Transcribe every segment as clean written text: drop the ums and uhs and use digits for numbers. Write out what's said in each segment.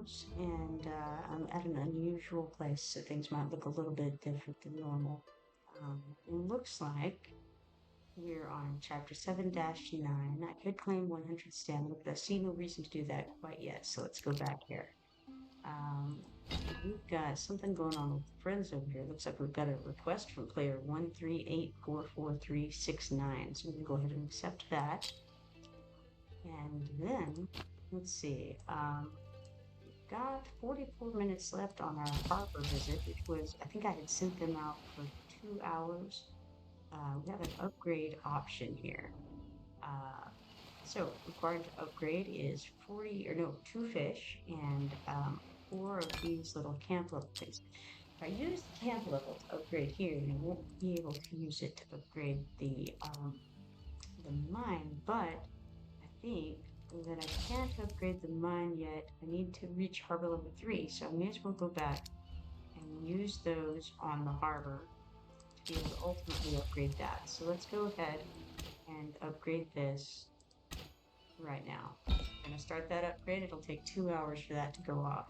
hours, and I'm at an unusual place, so things might look a little bit different than normal. It looks like we're on chapter 7-9. I could claim 100 stamina, but I see no reason to do that quite yet, so let's go back here. Um, we've got something going on with friends over here. Looks like we've got a request from player 1384439. So we can go ahead and accept that. And then, let's see, we've got 44 minutes left on our harbor visit, which was, I think I had sent them out for 2 hours. We have an upgrade option here. Uh, so required to upgrade is 40, or no, 2 fish and 4 of these little camp level things. If I use the camp level to upgrade here, then I won't be able to use it to upgrade the mine, but I think that I can't upgrade the mine yet. I need to reach harbor level 3, so I may as well go back and use those on the harbor to be able to ultimately upgrade that. So let's go ahead and upgrade this right now. I'm going to start that upgrade. It'll take 2 hours for that to go off.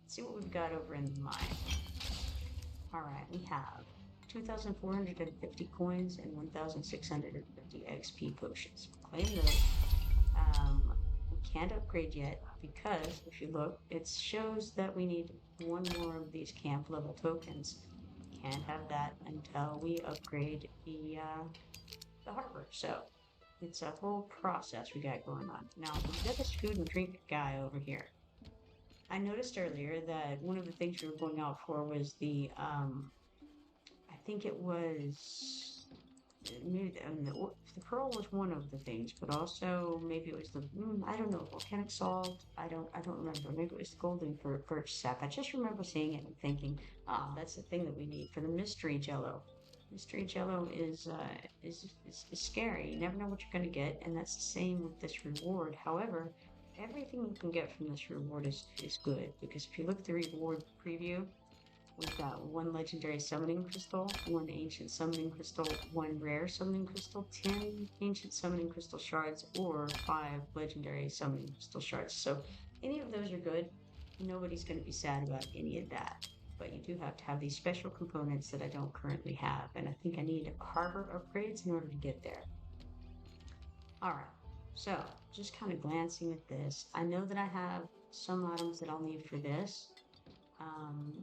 Let's see what we've got over in the mine. All right, we have 2,450 coins and 1,650 XP potions. Claim those. We can't upgrade yet because if you look, it shows that we need one more of these camp level tokens. Can't have that until we upgrade the harbor. So it's a whole process we got going on. Now we've got this food and drink guy over here. I noticed earlier that one of the things we were going out for was I think it was maybe the pearl was one of the things, but also maybe it was I don't know, volcanic salt. I don't remember. Maybe it was the golden birch sap. I just remember seeing it and thinking, that's the thing that we need for the mystery jello. Mystery jello is scary. You never know what you're going to get, and that's the same with this reward. However, everything you can get from this reward is good because if you look at the reward preview, we've got 1 legendary summoning crystal, 1 ancient summoning crystal, 1 rare summoning crystal, 10 ancient summoning crystal shards, or 5 legendary summoning crystal shards. So any of those are good. Nobody's going to be sad about any of that. But you do have to have these special components that I don't currently have. And I think I need harbor upgrades in order to get there. All right. So just kind of glancing at this, I know that I have some items that I'll need for this. Um,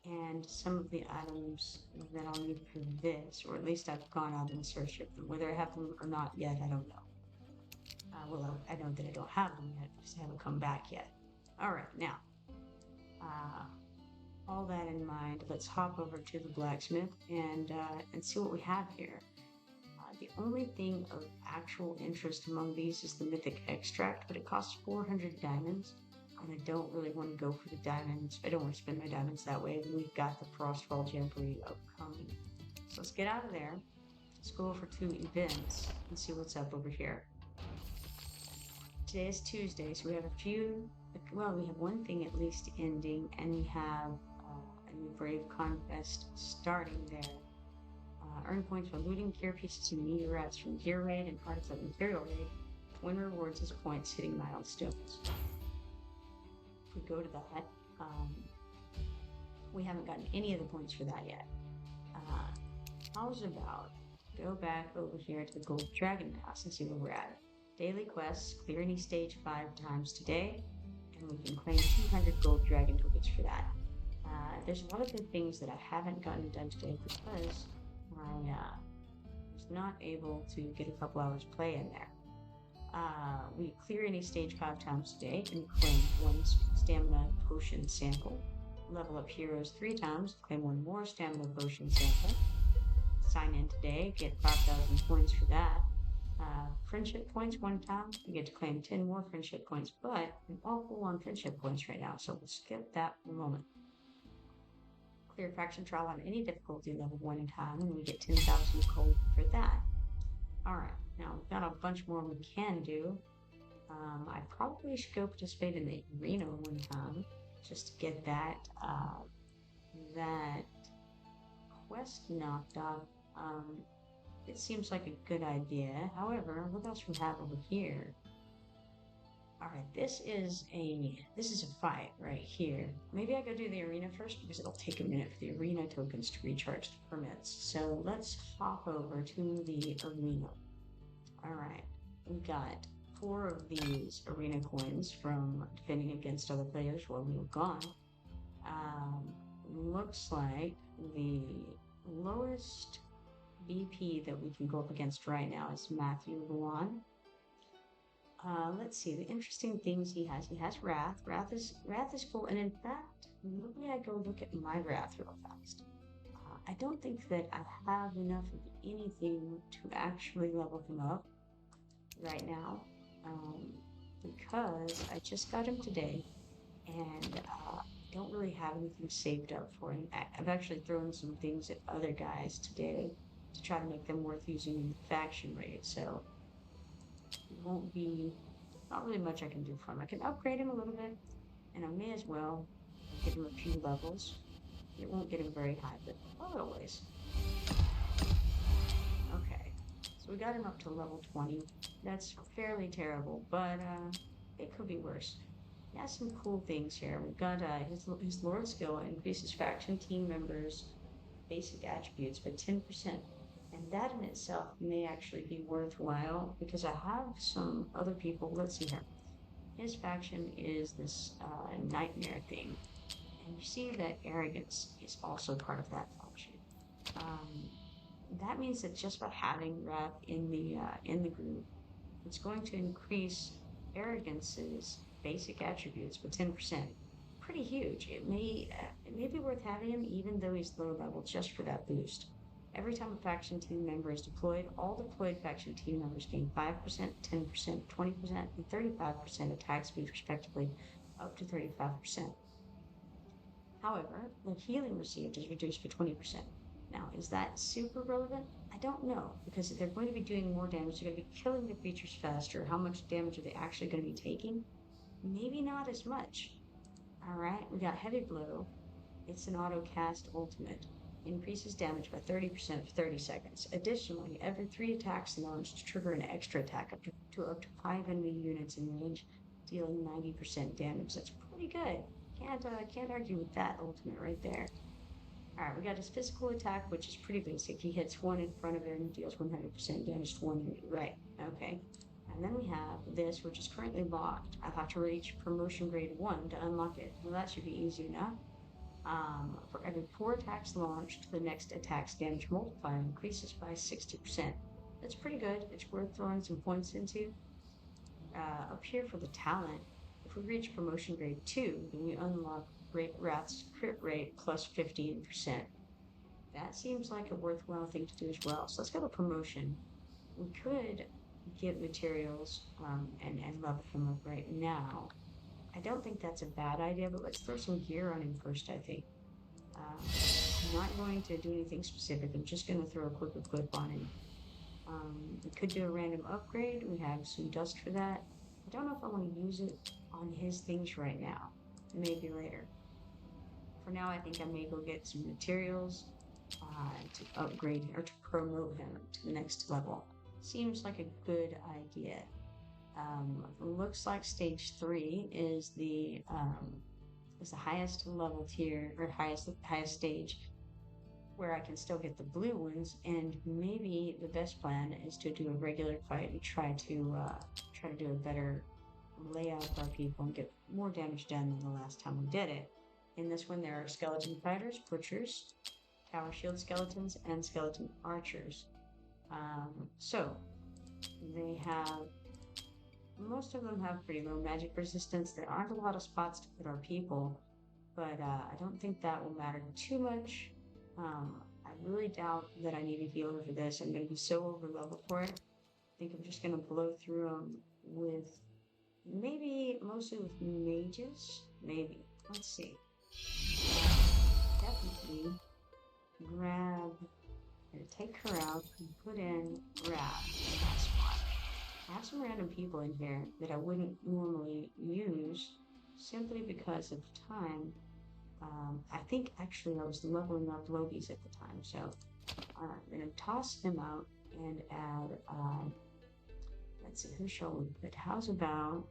and some of the items that I'll need for this, or at least I've gone out in search of them. Whether I have them or not yet, I don't know. I know that I don't have them yet because they haven't come back yet. All right, now, uh, all that in mind, let's hop over to the blacksmith and see what we have here. The only thing of actual interest among these is the mythic extract, but it costs 400 diamonds. And I don't really want to go for the diamonds. I don't want to spend my diamonds that way when we've got the Frostfall Jamboree upcoming. So let's get out of there. Let's go over to events and see what's up over here. Today is Tuesday, so we have a few, well, we have one thing at least ending, and we have a new Brave Contest starting there. Earn points by looting gear pieces and meteorites from Gear Raid and parts of Imperial Raid. Win rewards as points hitting milestones. If we go to that, we haven't gotten any of the points for that yet. How's about go back over here to the Gold Dragon Pass and see where we're at. Daily quests, clear any stage 5 times today, and we can claim 200 Gold Dragon tokens for that. There's a lot of good things that I haven't gotten done today because I was not able to get a couple hours play in there. We clear any stage 5 times today and claim 1 stamina potion sample. Level up heroes 3 times, claim 1 more stamina potion sample. Sign in today, get 5,000 points for that. Friendship points 1 time, you get to claim 10 more friendship points, but I'm all full on friendship points right now, so we'll skip that for a moment. Clear faction trial on any difficulty level 1 time, and we get 10,000 gold for that. Alright, now we've got a bunch more we can do. I probably should go participate in the arena 1 time, just to get that quest knocked off. It seems like a good idea. However, what else we have over here? Alright, this is a fight right here. Maybe I go do the arena first because it'll take a minute for the arena tokens to recharge the permits. So let's hop over to the arena. Alright, we got 4 of these arena coins from defending against other players while we were gone. Looks like the lowest BP that we can go up against right now is Matthew Luan. Let's see the interesting things he has. He has Wrath. Wrath is cool, and in fact, maybe I go look at my Wrath real fast. I don't think that I have enough of anything to actually level him up right now, because I just got him today, and don't really have anything saved up for him. I've actually thrown some things at other guys today to try to make them worth using in the faction raid. So won't be not really much I can do for him. I can upgrade him a little bit, and I may as well give him a few levels. It won't get him very high, but a little ways. Okay, so we got him up to level 20. That's fairly terrible, but it could be worse. He has some cool things here. We've got his Lord skill increases faction team members' basic attributes by 10%. And that in itself may actually be worthwhile because I have some other people. Let's see here. His faction is this nightmare thing. And you see that arrogance is also part of that faction. That means that just by having Wrath in the group, it's going to increase arrogance's basic attributes by 10%. Pretty huge. It may be worth having him even though he's low level just for that boost. Every time a faction team member is deployed, all deployed faction team members gain 5%, 10%, 20%, and 35% attack speed respectively, up to 35%. However, the healing received is reduced by 20%. Now, is that super relevant? I don't know, because they're going to be doing more damage. They're going to be killing the creatures faster. How much damage are they actually going to be taking? Maybe not as much. Alright, we got Heavy Blow. It's an auto cast ultimate. Increases damage by 30% for 30 seconds. Additionally, every 3 attacks launched trigger an extra attack up to 5 enemy units in range, dealing 90% damage. That's pretty good. Can't argue with that ultimate right there. Alright, we got his physical attack, which is pretty basic. He hits one in front of him and deals 100% damage to one unit. Right, okay. And then we have this, which is currently locked. I'll have to reach promotion grade 1 to unlock it. Well, that should be easy enough. For every 4 attacks launched, the next attack's damage multiplier increases by 60%. That's pretty good. It's worth throwing some points into. Up here for the talent, if we reach promotion grade 2, then we unlock Wrath's crit rate plus 15%. That seems like a worthwhile thing to do as well. So let's go to promotion. We could get materials and level him up right now. I don't think that's a bad idea, but let's throw some gear on him first, I think. I'm not going to do anything specific. I'm just going to throw a quick equip on him. We could do a random upgrade. We have some dust for that. I don't know if I want to use it on his things right now. Maybe later. For now, I think I may go get some materials to upgrade or to promote him to the next level. Seems like a good idea. Looks like stage 3 is the highest level tier or highest stage where I can still get the blue ones, and maybe the best plan is to do a regular fight and try to do a better layout for our people and get more damage done than the last time we did it. In this one, there are skeleton fighters, butchers, tower shield skeletons, and skeleton archers. So they have. Most of them have pretty low magic resistance. There aren't a lot of spots to put our people, but I don't think that will matter too much. I really doubt that I need a healer for this. I'm going to be so over level for it. I think I'm just going to blow through them with mostly with mages. Maybe. Let's see. Definitely take her out and put in Wrath. That's fine. I have some random people in here that I wouldn't normally use simply because of time. I think actually I was leveling up lobies at the time, so I'm going to toss them out and add, let's see, who shall we put? How's about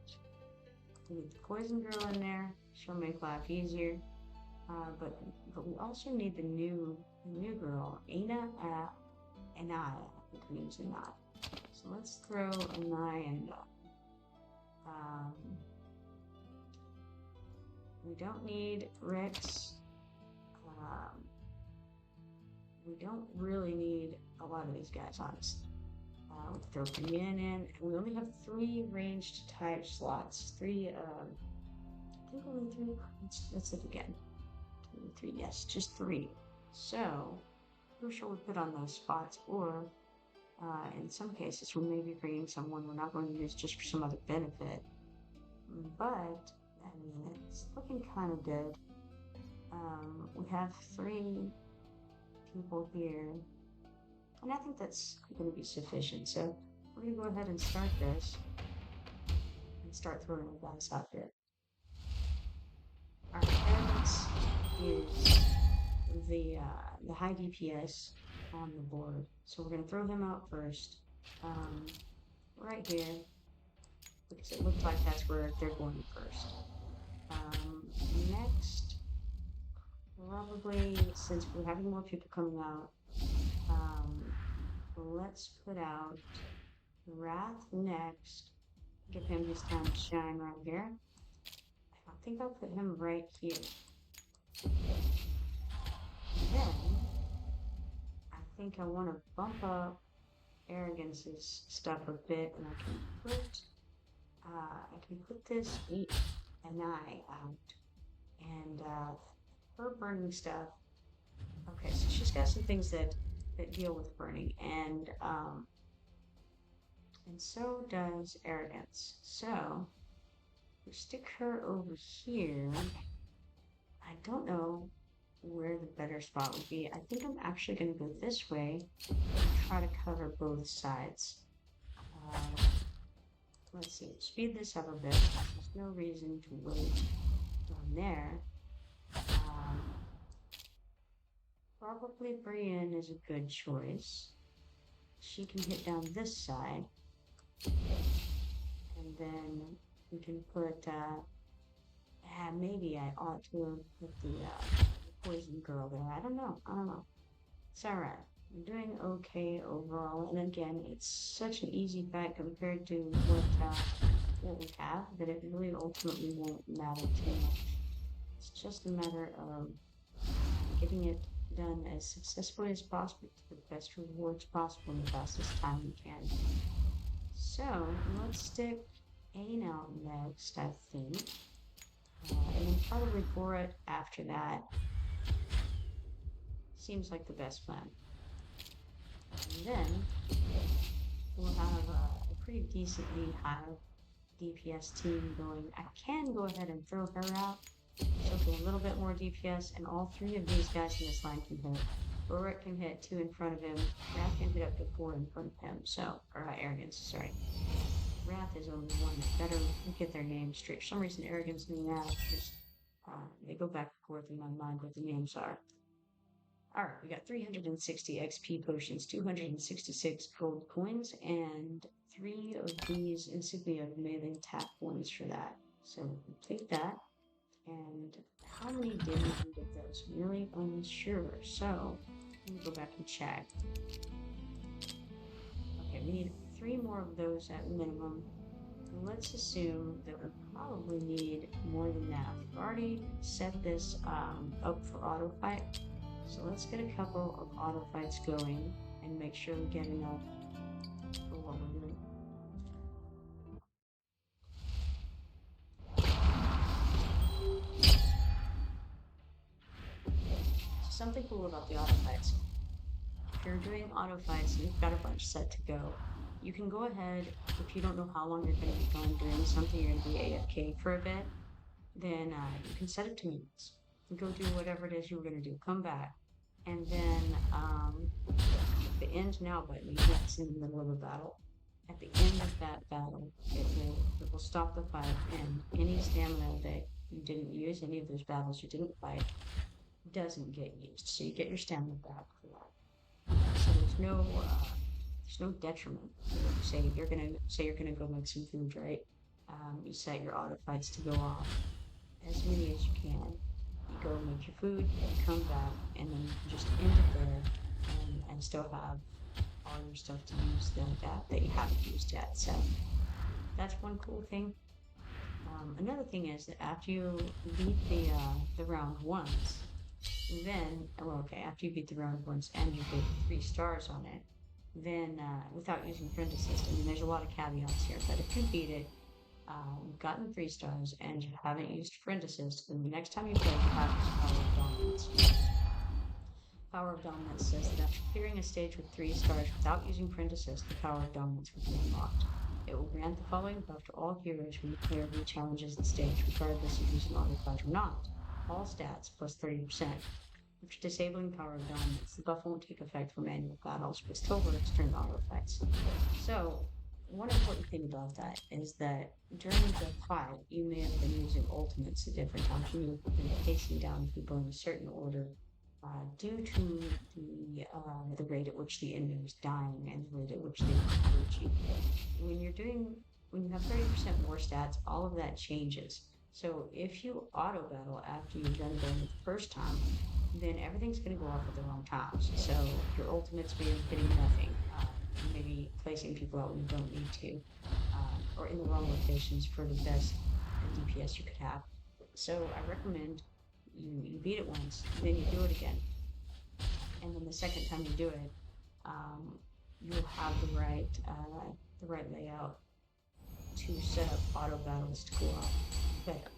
We need the poison girl in there. She'll make life easier. But we also need the new girl, Anaya. I think her name's Anaya. So let's throw Anaya in. We don't need Rex. We don't really need a lot of these guys, honestly. We'll throw Brienne in. We only have 3 ranged type slots. 3, I think only 3. Let's look again. 2, 3, yes, just 3. So, who shall we put on those spots? Or, in some cases, we may be bringing someone we're not going to use just for some other benefit. But, I mean, it's looking kind of good. We have 3 people here. And I think that's going to be sufficient. So we're going to go ahead and start this and start throwing our guys out there. Our defense is the high DPS on the board. So we're going to throw him out first, right here, because it looks like that's where they're going first. Next, probably, since we're having more people coming out, let's put out Wrath next. Give him his time to shine right here. I think I'll put him right here. Then, I think I want to bump up Arrogance's stuff a bit, and I can put this Anaya out, and her burning stuff. Okay, so she's got some things that deal with burning, and so does Arrogance. So we stick her over here. I don't know where the better spot would be. I think I'm actually going to go this way and try to cover both sides. Let's see, speed this up a bit. There's no reason to wait down there. Probably Brienne is a good choice. She can hit down this side. And then we can put, maybe I ought to put the poison girl there. I don't know. It's alright. I'm doing okay overall. And again, it's such an easy fight compared to what we have that it really ultimately won't matter too much. It's just a matter of getting it done as successfully as possible to the best rewards possible in the fastest time we can. So let's stick Ain out next, I think, and then probably Borat after that. Seems like the best plan. And then we'll have a pretty decently high DPS team going. I can go ahead and throw her out. She'll get a little bit more DPS, and all 3 of these guys in this line can hit. Borat can hit 2 in front of him. Wrath can hit up to 4 in front of him. So, or Arrogance, sorry. Wrath is only 1. Better get their names straight. For some reason, Arrogance and Wrath just they go back and forth in my mind what the names are. Alright, we got 360 XP potions, 266 gold coins, and 3 of these insignia melee tap points for that. So we'll take that. And how many did we get those? Really unsure. So let me go back and check. Okay, we need 3 more of those at minimum. Let's assume that we probably need more than that. We've already set this up for auto fight. So let's get a couple of auto fights going and make sure we get enough for what we're doing. Something cool about the auto fights. If you're doing auto fights and you've got a bunch set to go, you can go ahead, if you don't know how long you're going to be going doing something, you're going to be AFK for a bit, then you can set it to minutes. Go do whatever it is you were going to do. Come back. And then the end now button, that's in the middle of a battle. At the end of that battle, it will stop the fight, and any stamina that you didn't use, any of those battles you didn't fight, doesn't get used. So you get your stamina back for that. So there's no detriment. Say you're gonna go make some food, right? You set your auto fights to go off as many as you can. You go make your food, you come back, and then you can just end it there and still have all your stuff to use that you haven't used yet. So that's one cool thing. Another thing is that after you beat the round once, then well, okay, after you beat the round once and you get 3 stars on it, then without using friend assist, I mean, there's a lot of caveats here, but if you beat it, you've gotten 3 stars and you haven't used friend assist, then the next time you play, you have this power of dominance. Power of dominance says that after clearing a stage with 3 stars without using friend assist, the power of dominance will be unlocked. It will grant the following buff to all heroes when the player re-challenges the stage, regardless of using auto fight or not. All stats plus 30%. After disabling power of dominance, the buff won't take effect for manual battles, but still works during auto fights. So, one important thing about that is that during the fight, you may have been using ultimates at different times. You may have been pacing down people in a certain order due to the rate at which the enemy was dying and the rate at which they hurt you. When you're doing when you have 30% more stats, all of that changes. So if you auto battle after you've done going the first time, then everything's going to go off at the wrong times. So your ultimates may be hitting nothing. You may be placing people out when you don't need to, or in the wrong locations for the best DPS you could have. So I recommend you beat it once, then you do it again, and then the second time you do it, um, you'll have the right layout to set up auto battles to go off better.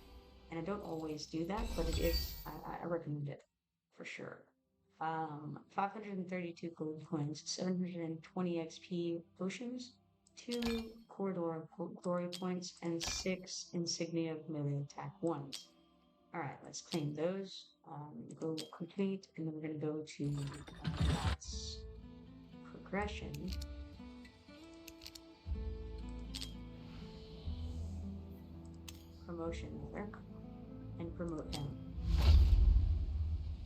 And I don't always do that, but it is I recommend it for sure. 532 gold coins, 720 XP potions, 2 corridor glory points, and 6 insignia of melee attack ones. All right, let's claim those. Go complete, and then we're going to go to that's progression. Promotion work and promote him.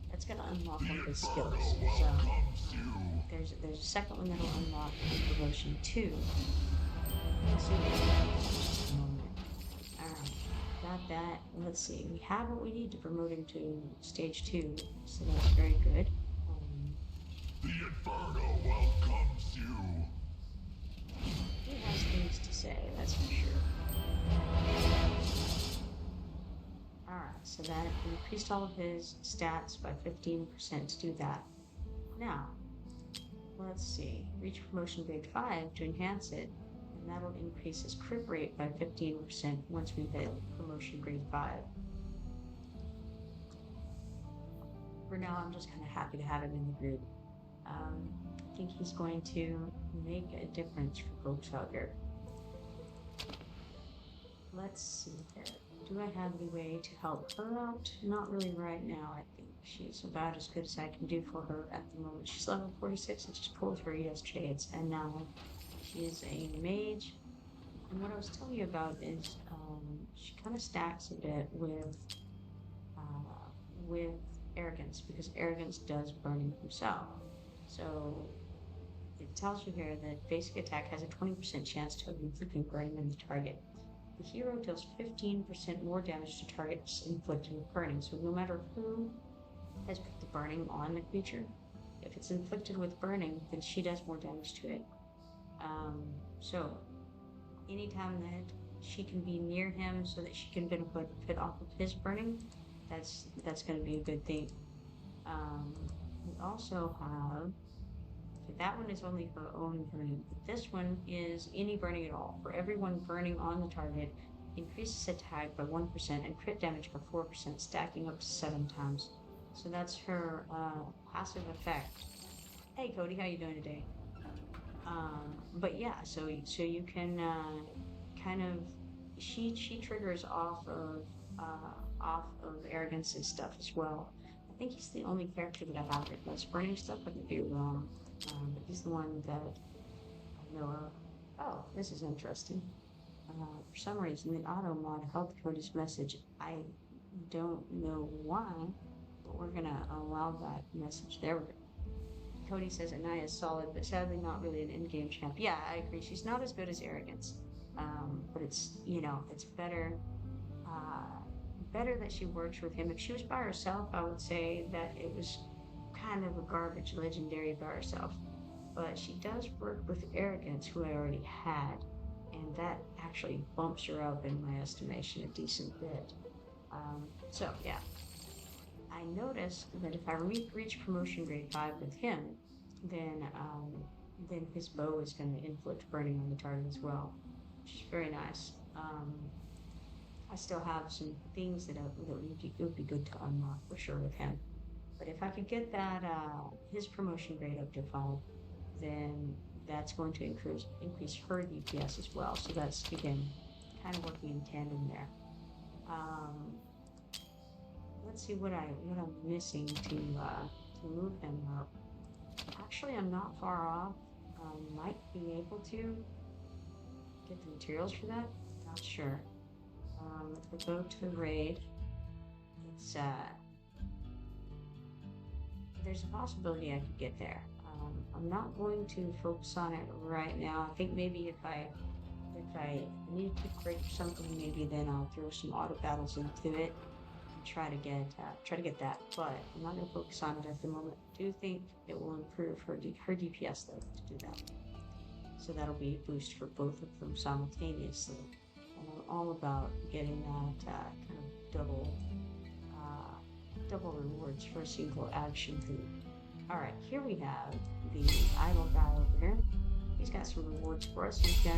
That's going to unlock one of his skills. So there's a second one that'll unlock promotion 2. Let's see what we have in a moment. All right, got that. Let's see. We have what we need to promote him to stage 2, so that's very good. The Inferno welcomes you. He has things to say, that's for sure. Alright, so that increased all of his stats by 15% to do that. Now, let's see. Reach promotion grade 5 to enhance it, and that'll increase his crit rate by 15% once we hit promotion grade 5. For now, I'm just kind of happy to have him in the group. I think he's going to make a difference for folks out here. Let's see here. Do I have any way to help her out? Not really right now. I think she's about as good as I can do for her at the moment. She's level 46. I just pulled her yesterday, and now she is a mage. And what I was telling you about is she kind of stacks a bit with arrogance, because arrogance does burning himself. So it tells you here that basic attack has a 20% chance to inflict burning on the target. The hero deals 15% more damage to targets inflicted with burning. So no matter who has put the burning on the creature, if it's inflicted with burning, then she does more damage to it. So anytime that she can be near him so that she can benefit off of his burning, that's going to be a good thing. We also have, that one is only her own burning. This one is any burning at all. For everyone burning on the target, increases attack by 1% and crit damage by 4%, stacking up to 7 times. So that's her passive effect. Hey Cody, how you doing today? But yeah, so you can kind of she triggers off of arrogance and stuff as well. I think he's the only character that I have that does burning stuff. I could be wrong, but he's the one that I know of. Oh, this is interesting. For some reason, the auto mod held Cody's message. I don't know why, but we're gonna allow that message. There we go. Cody says Anaya is solid, but sadly not really an in-game champ. Yeah, I agree. She's not as good as Arrogance. But it's, you know, it's better, uh, better that she works with him. If she was by herself, I would say that it was kind of a garbage legendary by herself. But she does work with Arrogance, who I already had, and that actually bumps her up in my estimation a decent bit. So yeah, I noticed that if I reach promotion grade 5 with him, then his bow is going to inflict burning on the target as well, which is very nice. I still have some things that would be good to unlock for sure with him. But if I could get that his promotion grade up to 5, then that's going to increase her DPS as well. So that's again kind of working in tandem there. Um, let's see what I'm missing to move him up. Actually, I'm not far off. Might be able to get the materials for that. Not sure. If we go to the raid, it's there's a possibility I could get there. I'm not going to focus on it right now. I think maybe if I need a quick break or something, maybe then I'll throw some auto battles into it and try to get that. But I'm not going to focus on it at the moment. I do think it will improve her DPS though to do that. So that'll be a boost for both of them simultaneously. And I'm all about getting that kind of uh, double rewards for a single action thing. All right, here we have the idle guy over here. He's got some rewards for us. He's got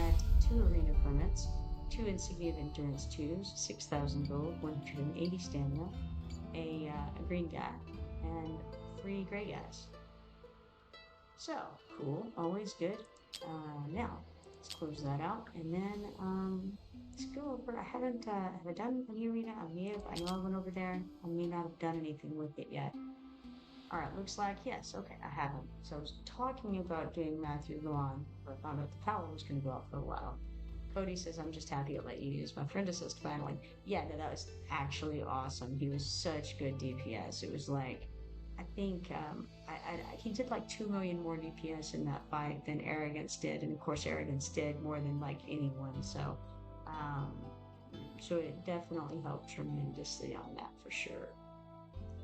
2 arena permits, 2 insignia of endurance 2s, 6,000 gold, 180 stamina, a green guy, and 3 gray guys. So cool, always good. Now let's close that out, and then let's go over. I haven't have I done any arena? I know I went over there. I may not have done anything with it yet. All right, looks like yes. Okay, I haven't. So I was talking about doing Matthew Luan, but I found out the power was going to go out for a while. Cody says, "I'm just happy to let you use." My friend assist finally. Yeah, no, that was actually awesome. He was such good DPS. It was like, I think he did like 2 million more DPS in that fight than Arrogance did, and of course Arrogance did more than like anyone. Um, so it definitely helped tremendously on that for sure.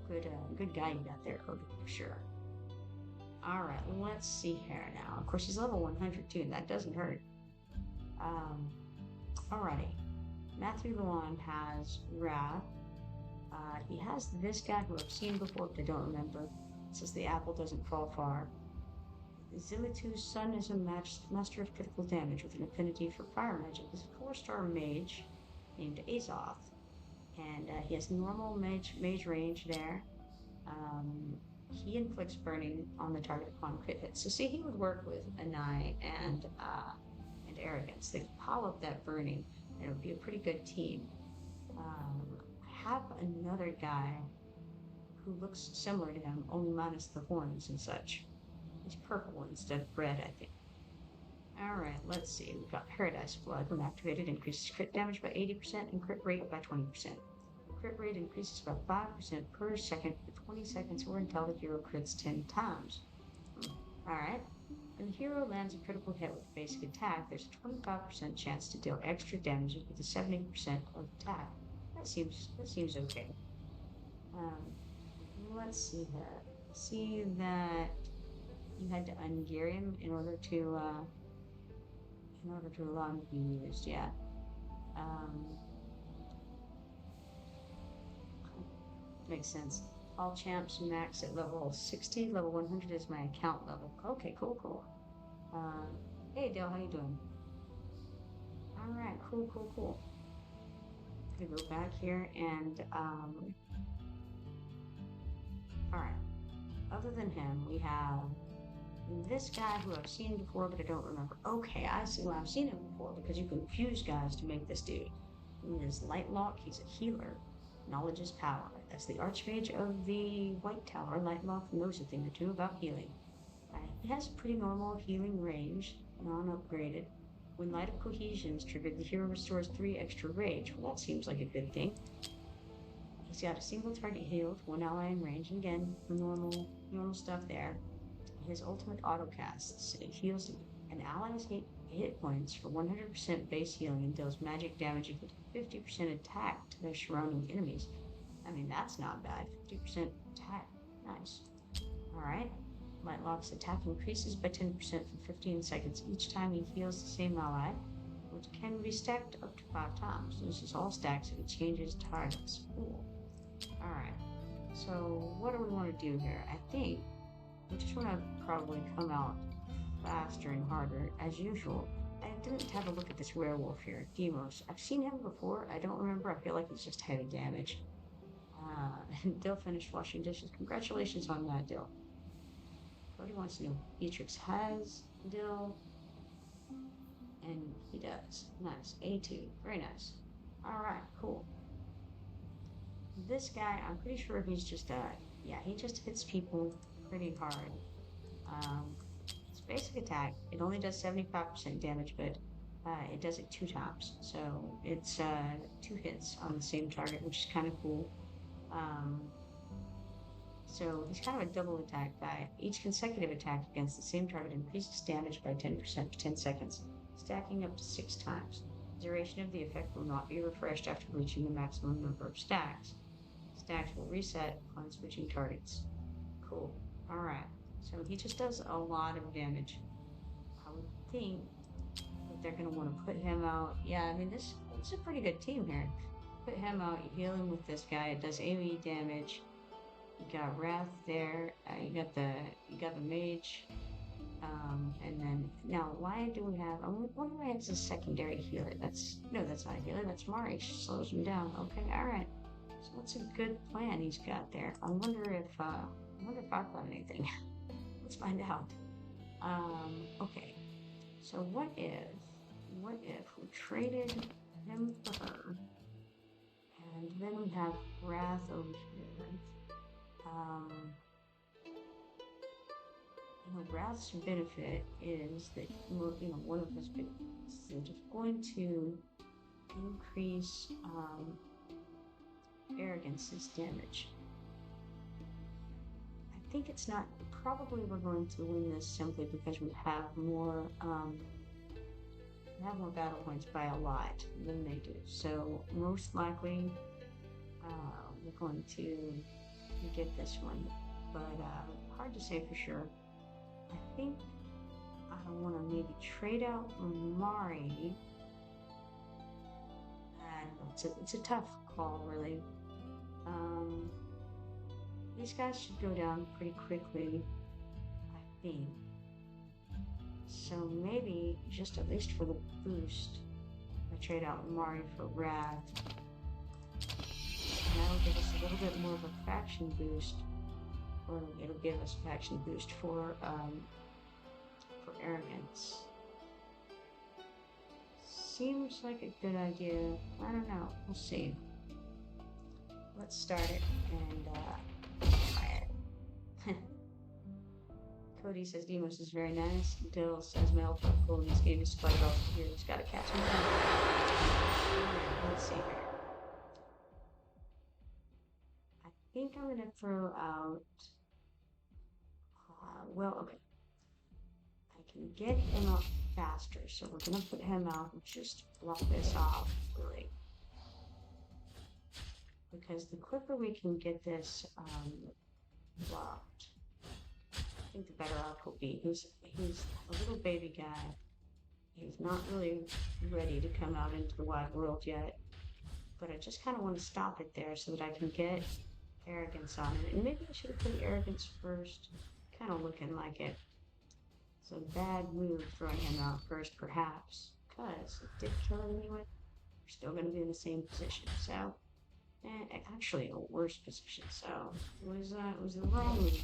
Good guy you got there, Cody, for sure. All right, let's see here now. Of course, he's level 100 too, and that doesn't hurt. Um, alrighty. Matthew Luan has Wrath. He has this guy who I've seen before, but I don't remember. It says the apple doesn't fall far. Zilitu's son is a master of critical damage with an affinity for fire magic. He's a 4-star mage named Azoth, and he has normal mage range there. Um, he inflicts burning on the target upon crit hit. So see, he would work with Anai and Arrogance. They could pile up that burning, and it would be a pretty good team. I have another guy who looks similar to him, only minus the horns and such. He's purple instead of red, I think. All right, let's see. We've got Paradise Blood. When activated, increases crit damage by 80% and crit rate by 20%. Crit rate increases by 5% per second for 20 seconds or until the hero crits 10 times. Alright. When the hero lands a critical hit with a basic attack, there's a 25% chance to deal extra damage with a 70% of attack. That seems okay. Let's see here. See that you had to ungear him in order to allow him to be used, yeah. Makes sense. All champs max at level 60. Level 100 is my account level. Okay, cool. Hey Dale, how you doing? All right, cool. I'm gonna go back here and all right. Other than him, we have this guy who I've seen before, but I don't remember. Okay, I see why I've seen him before, because you can fuse guys to make this dude. He is Lightlock, he's a healer. Knowledge is power. That's the Archmage of the White Tower. Lightlock knows a thing or two about healing. He has pretty normal healing range, non-upgraded. When Light of Cohesion is triggered, the hero restores 3 extra rage. Well, that seems like a good thing. He's got a single target healed, 1 ally in range, and again, normal stuff there. His ultimate auto casts. It heals an ally's hit points for 100% base healing and deals magic damage equal to 50% attack to their surrounding enemies. I mean, that's not bad. 50% attack. Nice. Alright. Lightlock's attack increases by 10% for 15 seconds each time he heals the same ally, which can be stacked up to 5 times. This is all stacks if it changes targets. Cool. Alright. So, what do we want to do here? I think we just want to probably come out faster and harder, as usual. I didn't have a look at this werewolf here, Demos. I've seen him before. I don't remember. I feel like it's just heavy damage. Dill finished washing dishes. Congratulations on that, Dill. Cody wants to know Beatrix has Dill. And he does. Nice. A2. Very nice. Alright, cool. This guy, I'm pretty sure he's just, yeah, he just hits people pretty hard. It's basic attack. It only does 75% damage, but it does it 2 times. So it's 2 hits on the same target, which is kind of cool. So he's kind of a double attack guy. Each consecutive attack against the same target increases damage by 10% for 10 seconds, stacking up to 6 times. The duration of the effect will not be refreshed after reaching the maximum number of stacks. Stacks will reset upon switching targets. Cool. Alright. So he just does a lot of damage. I would think that they're going to want to put him out. Yeah, I mean, this is a pretty good team here. Put him out, you heal him with this guy. It does AoE damage. You got Wrath there. You got the mage. And then now, why do we have? Why do I have a secondary healer? That's not a healer. That's Mari. She slows him down. Okay, all right. So that's a good plan he's got there. I wonder if I've got anything. Let's find out. Okay. So what if we traded him for her, and then we have Wrath over here. Wrath's benefit is that, one of his benefits is that it's going to increase Arrogance's damage. I think it's not, probably we're going to win this simply because we have more battle points by a lot than they do. So most likely we're going to get this one, but hard to say for sure. I think I want to maybe trade out Mari, and it's a tough call, really. These guys should go down pretty quickly, I think. So maybe just at least for the boost, I trade out Mari for Wrath. That'll give us a little bit more of a faction boost, or it'll give us a faction boost for Arrogance. Seems like a good idea. I don't know. We'll see. Let's start it and try it. Cody says Demos is very nice. Dill says Mel cool in this game is spike off here. Just gotta catch him down. Let's see here. I think I'm gonna throw out. Well, okay. I can get him up faster, so we're gonna put him out and just block this off, really. Because the quicker we can get this blocked, I think the better off we'll be. He's a little baby guy. He's not really ready to come out into the wide world yet. But I just kind of want to stop it there so that I can get Arrogance on it. And maybe I should have put Arrogance first. Kind of looking like it. It's a bad move throwing him out first, perhaps. Because it did kill him anyway. We're still going to be in the same position. So, actually a worse position. So, it was the wrong move.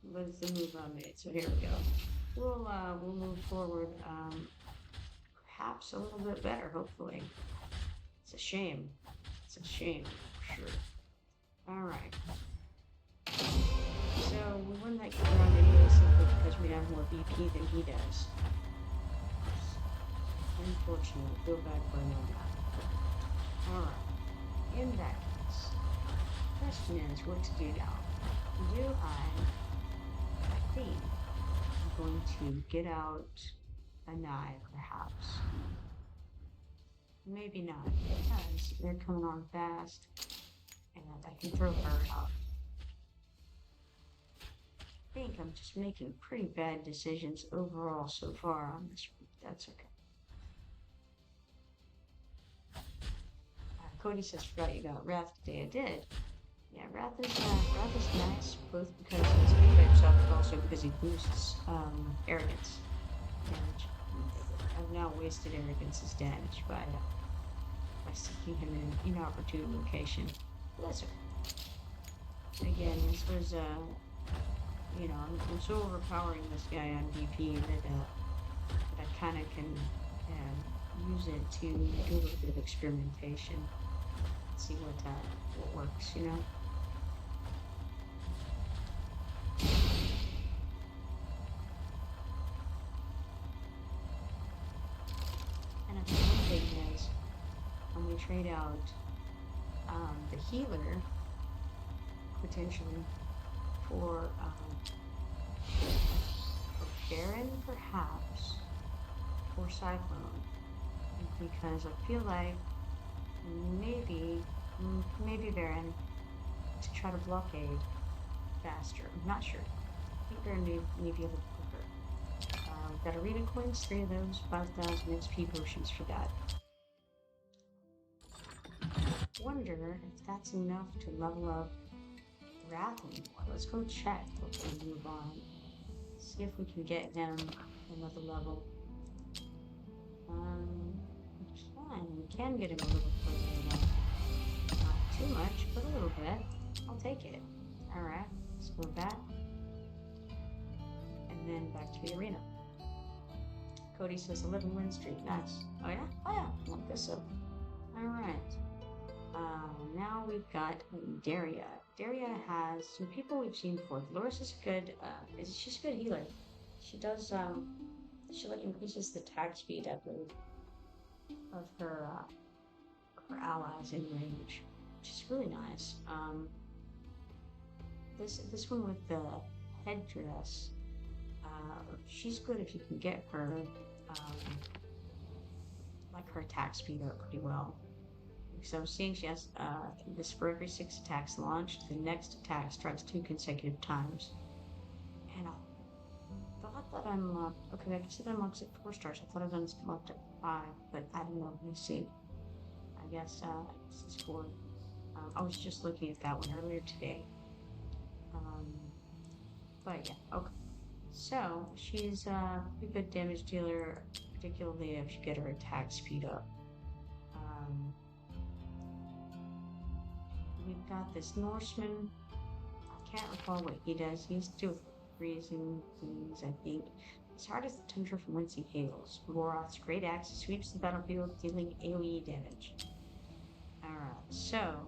Was the move I made. So here we go. We'll move forward, perhaps a little bit better, hopefully. It's a shame. It's a shame, for sure. Alright. So, we won that round anyway simply because we have more BP than he does. Unfortunately, feel bad for him on that. Alright. In that case, the question is what to do now. I think I'm going to get out a knife, perhaps. Maybe not, because they're coming on fast, and I can throw her out. I think I'm just making pretty bad decisions overall so far on this one. That's okay. Cody says, forgot you got Wrath today. I did. Yeah, Wrath is nice, both because he's good by himself, but also because he boosts arrogance damage. I've now wasted arrogance's damage by sticking him in an inopportune location. But that's okay. Again, this was I'm so overpowering this guy on DP that I kind of can use it to do a little bit of experimentation, see what works, you know. And I think one thing is when we trade out the healer potentially for Baron, perhaps, or Cyclone, because I feel like maybe Baron to try to blockade faster. I'm not sure. I think Baron may be a little quicker. Got arena coins, 3 of those, 5,000 XP potions for that. Wonder if that's enough to level up Wrath anymore. Let's go check before we move on. See if we can get him another level. We can get him a little further. Not too much, but a little bit. I'll take it. Alright, let's go back. And then back to the arena. Cody says 11 win streak. Nice. Oh yeah? Oh yeah. I like this up. Alright. Now we've got Daria. Daria has some people we've seen before. Dolores is good. She's a good healer. She does. She increases the attack speed, I believe, of her allies in range, which is really nice. This one with the headdress. She's good if you can get her her attack speed up pretty well. So I'm seeing she has this for every 6 attacks launched, the next attack strikes 2 consecutive times. And I thought that I'm okay, I can see that I'm up at 4 stars. I thought I was up to 5, but I don't know. Let me see. I guess this is 4. I was just looking at that one earlier today. But yeah, okay. So she's a good damage dealer, particularly if you get her attack speed up. We've got this Norseman. I can't recall what he does. He used to do with freezing things, I think. His heart is the tundra from whence he hails. Goroth's great axe sweeps the battlefield, dealing AoE damage. Alright, so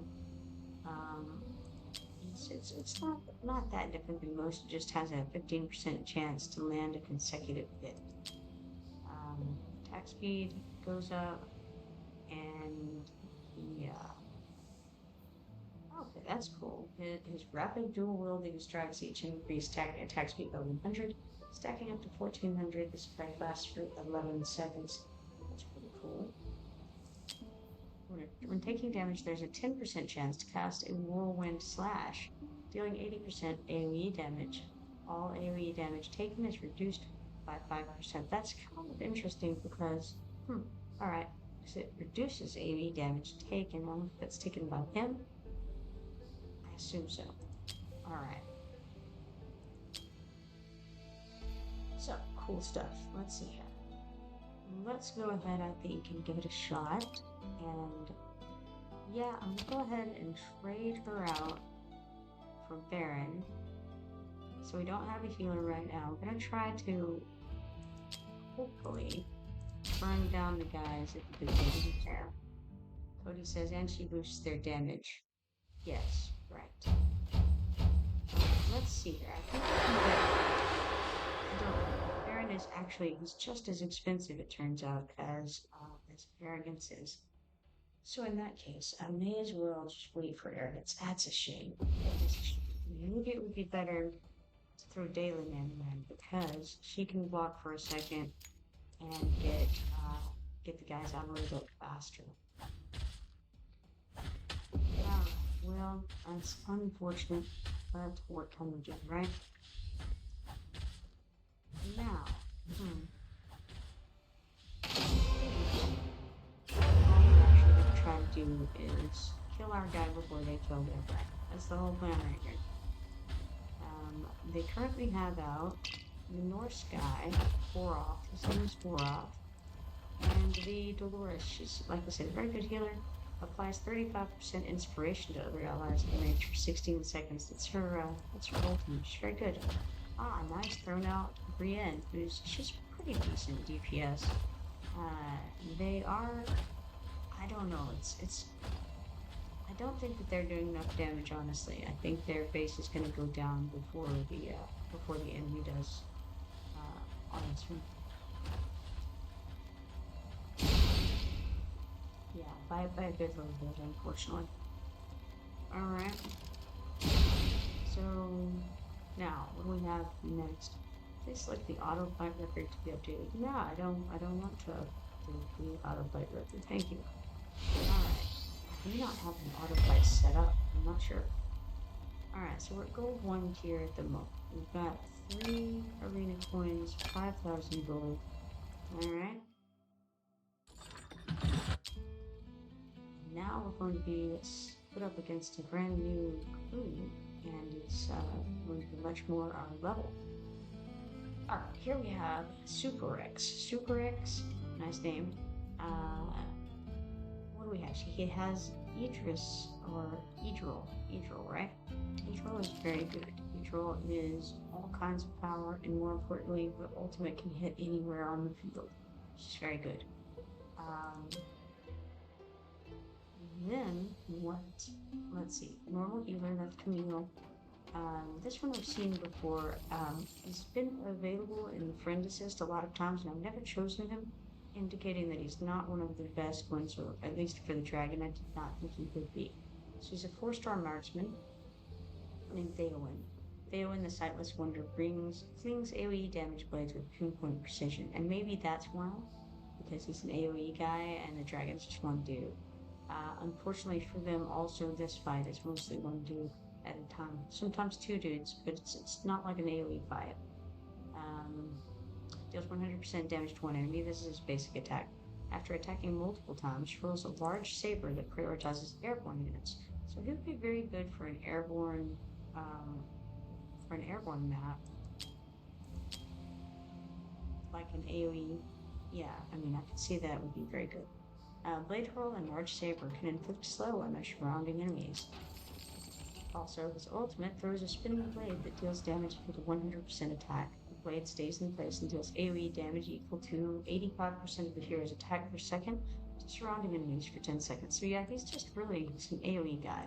it's not that different than most. It just has a 15% chance to land a consecutive hit. Attack speed goes up, and yeah. Okay, that's cool. His rapid dual wielding strikes each increase attack speed by 100, stacking up to 1400. This effect lasts for 11 seconds. That's pretty cool. When taking damage, there's a 10% chance to cast a whirlwind slash, dealing 80% AoE damage. All AoE damage taken is reduced by 5%. That's kind of interesting because, alright, because it reduces AoE damage taken. I don't know if that's taken by him. I assume so. Alright. So, cool stuff. Let's see here. Let's go ahead, I think, and give it a shot. And yeah, I'm gonna go ahead and trade her out for Baron. So we don't have a healer right now. I'm gonna try to hopefully burn down the guys at the beginning there. Cody says, and she boosts their damage. Yes, right. Let's see here. I think I can get. Baron is actually, he's just as expensive, it turns out, as Arrogance is. So in that case, I may as well just wait for Arrogance. That's a shame. Maybe it would be better to throw Dalen in then, because she can block for a second, and get the guys out a little bit faster. Well, that's unfortunate, but what can we do, right? Now, what we're actually going to try to do is kill our guy before they kill their guy. That's the whole plan right here. They currently have out the Norse guy, Boroth, his name is Boroth, and the Dolores. She's, like I said, a very good healer. Applies 35% inspiration to other allies in range for 16 seconds. That's her ultimate. She's very good. Nice thrown out Brienne, she's pretty decent DPS. They are, I don't know, I don't think that they're doing enough damage, honestly. I think their base is going to go down before the enemy does, on this one. Yeah, by a good little bit, unfortunately. Alright. So, now, what do we have next? Please select the auto fight record to be updated. Yeah, I don't want to update the auto fight record. Thank you. Alright. I do not have an auto fight set up. I'm not sure. Alright, so we're at gold 1 tier at the moment. We've got 3 arena coins, 5,000 gold. Alright. Now we're going to be put up against a brand new crew, and it's going to be much more our level. Alright, here we have Super X. Super X, nice name. What do we have? He has Idris, or Idril, right? Idril is very good. Idril is all kinds of power, and more importantly, the ultimate can hit anywhere on the field. She's very good. Then, let's see, normal healer, that's Camille. This one I've seen before. He's been available in the friend assist a lot of times, and I've never chosen him, indicating that he's not one of the best ones, or at least for the dragon, I did not think he could be. So he's a 4-star marksman named Theowen. Theowen, the Sightless Wonder, flings AoE damage blades with pinpoint precision, and maybe that's why, because he's an AoE guy and the dragons just one dude. Unfortunately for them, also this fight is mostly one dude at a time. Sometimes 2 dudes, but it's not like an AoE fight. Deals 100% damage to one enemy. This is his basic attack. After attacking multiple times, throws a large saber that prioritizes airborne units. So he would be very good for an airborne map, like an AoE. Yeah, I mean, I could see that would be very good. Blade Hurl and Large Saber can inflict slow on the surrounding enemies. Also, his ultimate throws a spinning blade that deals damage with a 100% attack. The blade stays in place and deals AoE damage equal to 85% of the hero's attack per second to surrounding enemies for 10 seconds. So yeah, he's just really an AoE guy.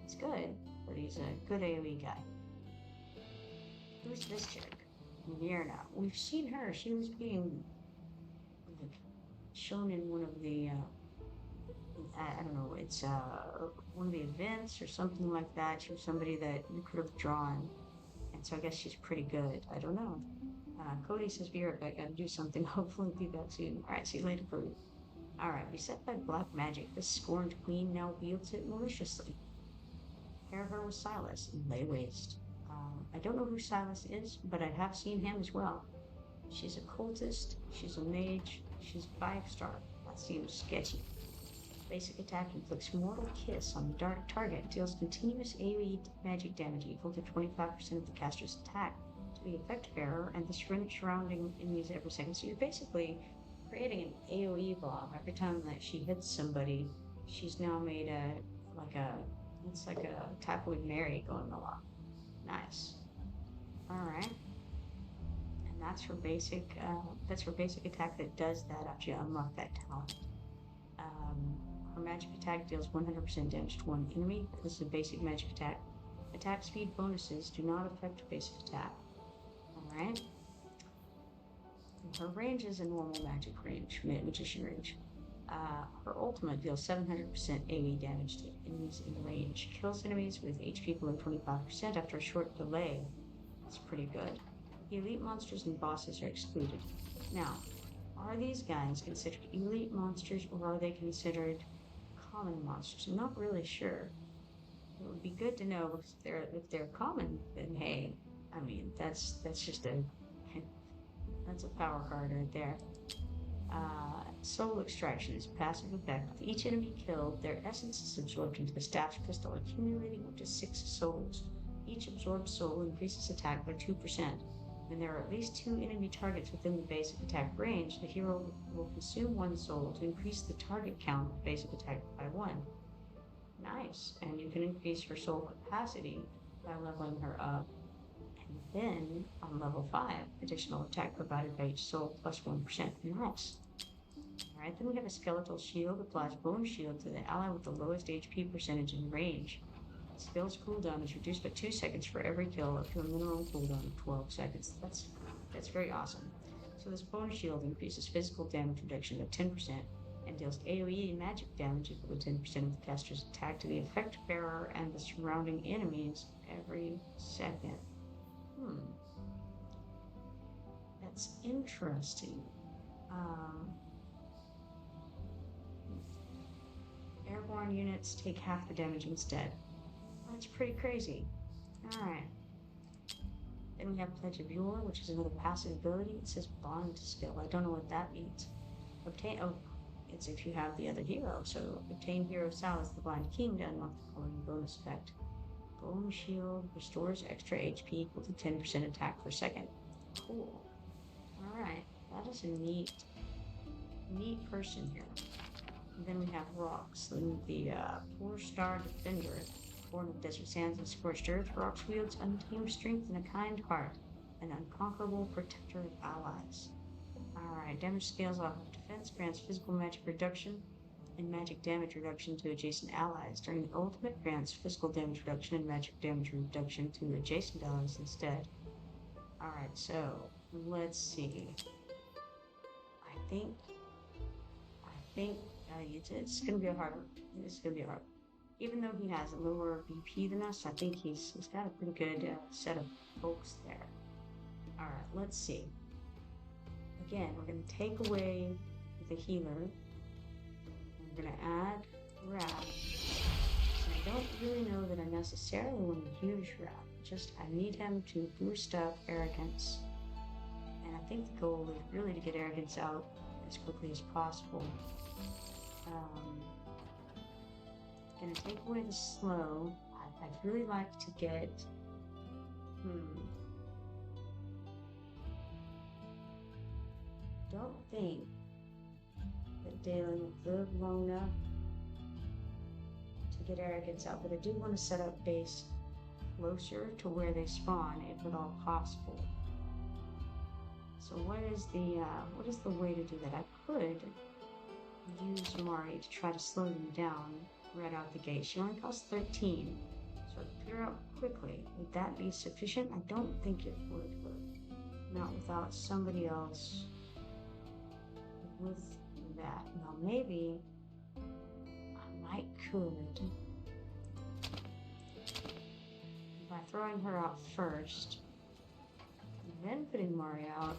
He's good, but he's a good AoE guy. Who's this chick? Myrna. We've seen her. She was being shown in one of the I don't know, it's one of the events or something like that. She was somebody that you could have drawn, and so I guess she's pretty good. I don't know. Cody says, be right back, gotta do something. Hopefully be back soon. Alright, see you later, Cody. Alright, beset by black magic, this scorned queen now wields it maliciously. Pair her with Silas and lay waste. I don't know who Silas is, but I have seen him as well. She's a cultist, she's a mage, she's 5-star. That seems sketchy. Basic attack inflicts mortal kiss on the dark target, deals continuous AoE magic damage equal to 25% of the caster's attack to the effective error and the surrounding enemies every second. So you're basically creating an AoE bomb every time that she hits somebody. She's now made it's like a Tap with Mary going along. Nice. Alright. And that's her basic attack that does that after you unlock that talent. Her magic attack deals 100% damage to one enemy. This is a basic magic attack. Attack speed bonuses do not affect basic attack. Alright. Her range is a normal magic range, magician range. Her ultimate deals 700% AoE damage to enemies in range. Kills enemies with HP below 25% after a short delay. That's pretty good. The elite monsters and bosses are excluded. Now, Are these guys considered elite monsters or are they considered common monsters? I'm not really sure. It would be good to know if they're common, then hey, I mean that's just a that's a power card right there. Soul extraction is a passive effect. With each enemy killed, their essence is absorbed into the staff's crystal, accumulating up to 6 souls. Each absorbed soul increases attack by 2%. When there are at least 2 enemy targets within the basic attack range, the hero will consume 1 soul to increase the target count of basic attack by 1. Nice. And you can increase her soul capacity by leveling her up. And then on level 5, additional attack provided by each soul plus 1%. Nice. Alright, then we have a skeletal shield applies bone shield to the ally with the lowest HP percentage in range. The skill's cooldown is reduced by 2 seconds for every kill up to a minimum cooldown of 12 seconds. That's very awesome. So this bone shield increases physical damage reduction by 10% and deals AoE and magic damage equal to 10% of the caster's attack to the effect bearer and the surrounding enemies every second. That's interesting. Airborne units take half the damage instead. That's pretty crazy. Alright. Then we have Pledge of Yore, which is another passive ability. It says Bond skill. I don't know what that means. It's if you have the other hero. So obtain Hero Solace, the Blind King, to unlock the following bonus effect. Bone Shield restores extra HP equal to 10% attack per second. Cool. Alright. That is a neat person here. And then we have Rocks, the 4-star defender, born of desert sands and scorched earth. Rocks wields untamed strength and a kind heart, an unconquerable protector of allies. Alright, damage scales off of defense, grants physical magic reduction and magic damage reduction to adjacent allies. During the ultimate, grants physical damage reduction and magic damage reduction to adjacent allies instead. Alright, so let's see. I think it's gonna be a hard one. It's gonna be hard. Even though he has a lower BP than us, I think he's got a pretty good set of folks there. Alright, let's see. Again, we're gonna take away the healer. We're gonna add Wrath. And I don't really know that I necessarily want to use Wrath. Just I need him to boost up Arrogance. And I think the goal is really to get Arrogance out as quickly as possible. Gonna take away the slow. I'd really like to get don't think that Dalen will live long enough to get Arrogance out, but I do want to set up base closer to where they spawn if at all possible. So what is the way to do that? I could use Mari to try to slow them down right out the gate. She only costs 13, so I could put her out quickly. Would that be sufficient? I don't think it would, but not without somebody else with that. Now maybe I could by throwing her out first, and then putting Mari out.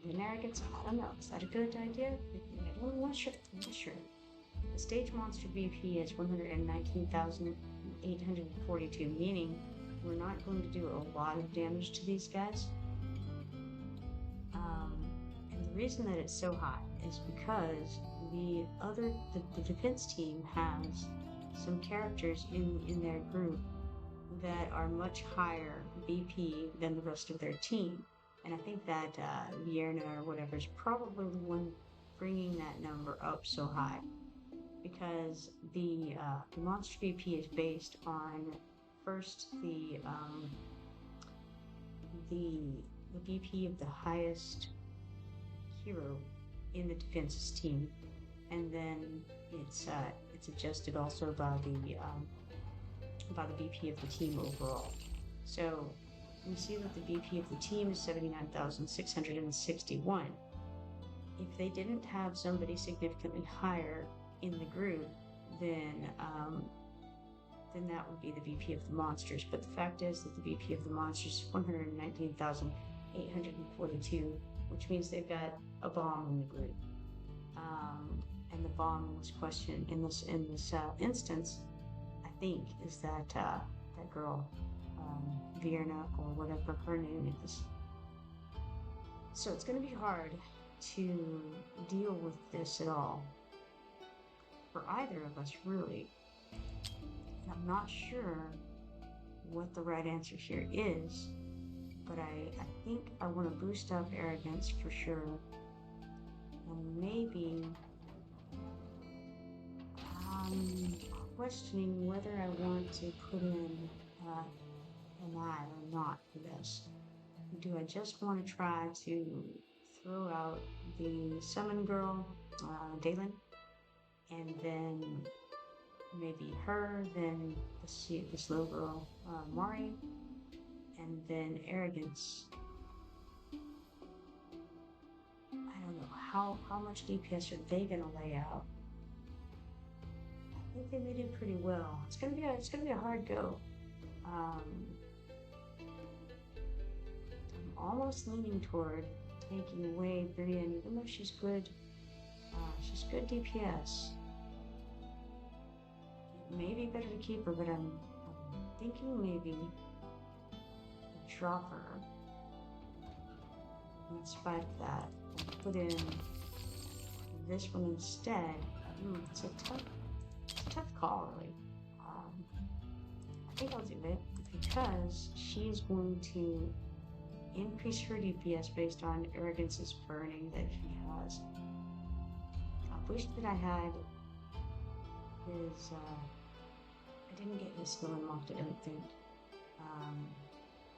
Then Arrogance, I don't know, is that a good idea? I'm not sure. The stage monster BP is 119,842, meaning we're not going to do a lot of damage to these guys. And the reason that it's so high is because the defense team has some characters in their group that are much higher BP than the rest of their team. And I think that Vierna or whatever is probably the one bringing that number up so high, because the monster BP is based on first the BP of the highest hero in the defenses team, and then it's adjusted also by the BP of the team overall. So we see that the BP of the team is 79,661. If they didn't have somebody significantly higher in the group, then that would be the BP of the monsters. But the fact is that the BP of the monsters is 119,842, which means they've got a bomb in the group. And the bomb was questioned in this instance, I think, is that that girl, Vierna, or whatever her name is. So it's going to be hard to deal with this at all for either of us, really. And I'm not sure what the right answer here is, but I think I want to boost up arrogance for sure, and maybe questioning whether I want to put in an eye or not for this. Do I just want to try to throw out the summon girl, Dalen, and then maybe her, then this little girl, Mari, and then arrogance. I don't know how much DPS are they gonna lay out. I think they may do pretty well. It's gonna be a hard go. I'm almost leaning toward taking away Brienne, even though she's good. She's good DPS. Maybe better to keep her, but I'm thinking maybe drop her. In spite of that, and put in this one instead. It's a tough call, really. I think I'll do it because she's going to increase her DPS based on arrogance's burning that she has. A boost that I had is I didn't get his skill unlocked, I don't think,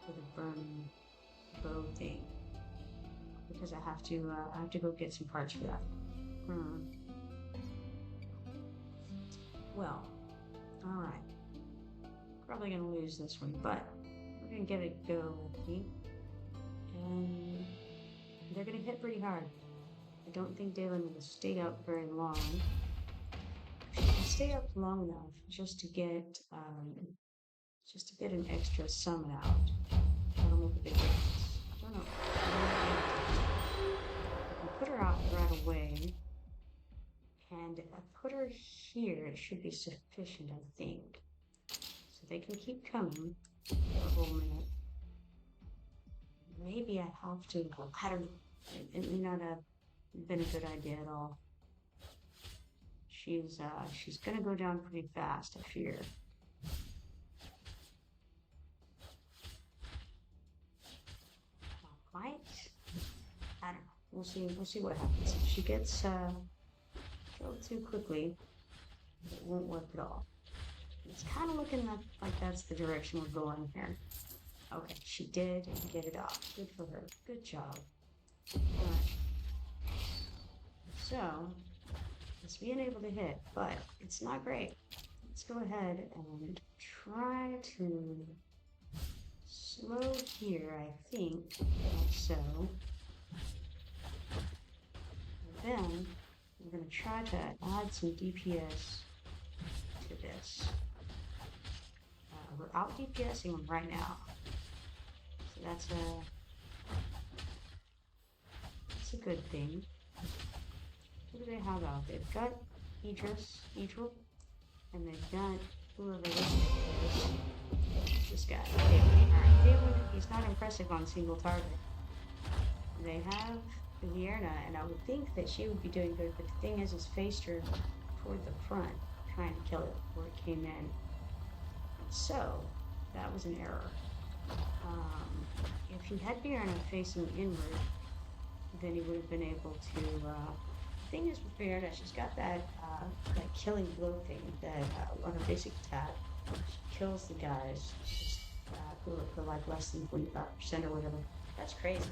for the burning bow thing, because I have to go get some parts for that. Well, all right. Probably gonna lose this one, but we're gonna give it a go, I think. And they're gonna hit pretty hard. I don't think Dalen will stay up very long. She can stay up long enough just to get an extra summon out. That'll make a big difference. I don't know. I can put her out right away, and if I put her here, it should be sufficient, I think. So they can keep coming for a whole minute. Maybe I have to. I don't know. It may not have been a good idea at all. She's gonna go down pretty fast, I fear. Not quite. I don't know. We'll see what happens. If she gets killed too quickly, it won't work at all. It's kind of looking like that's the direction we're going here. Okay, she did get it off. Good for her. Good job. Alright. So, it's being able to hit, but it's not great. Let's go ahead and try to slow here, I think, like so. And then, we're going to try to add some DPS to this. We're out DPSing them right now. So that's a good thing. What do they have out? They've got Idril, and they've got whoever this is. This guy. Alright, David, he's not impressive on single target. They have Vierna, and I would think that she would be doing good, but the thing is faced her toward the front, trying to kill it before it came in. So, that was an error. If he had Vierna facing inward, then he would have been able to, the thing is with Vierna, she's got that killing blow thing that, on her basic attack, she kills the guys who are for like less than 25% or whatever. That's crazy.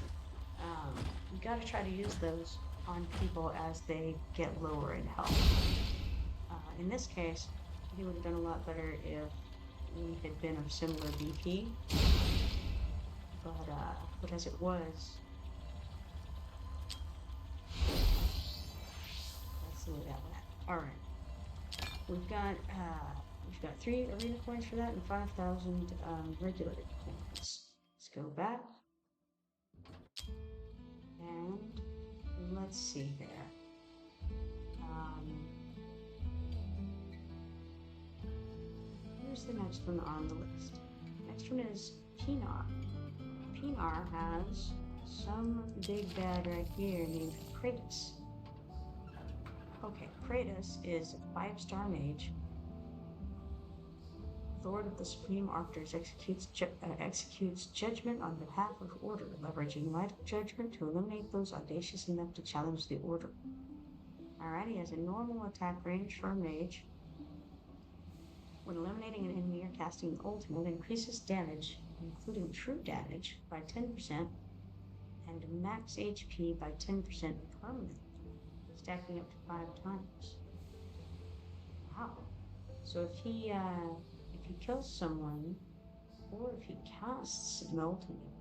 You gotta try to use those on people as they get lower in health. In this case, he would have done a lot better if he had been of similar BP. But as it was, let's see where that went. Alright. We've got 3 arena points for that and 5,000 regular points. Let's go back. And And let's see there. Here's the next one on the list. Next one is Pinar. Pinar has some big bad right here named Kratos. Okay, Kratos is a 5-star mage. Lord of the Supreme Archers executes judgment on behalf of Order, leveraging light judgment to eliminate those audacious enough to challenge the Order. Alright, he has a normal attack range for a mage. When eliminating an enemy or casting the ultimate, increases damage, including true damage, by 10%, and max HP by 10% permanently, stacking up to 5 times. Wow. So if he kills someone, or if he casts an ultimate,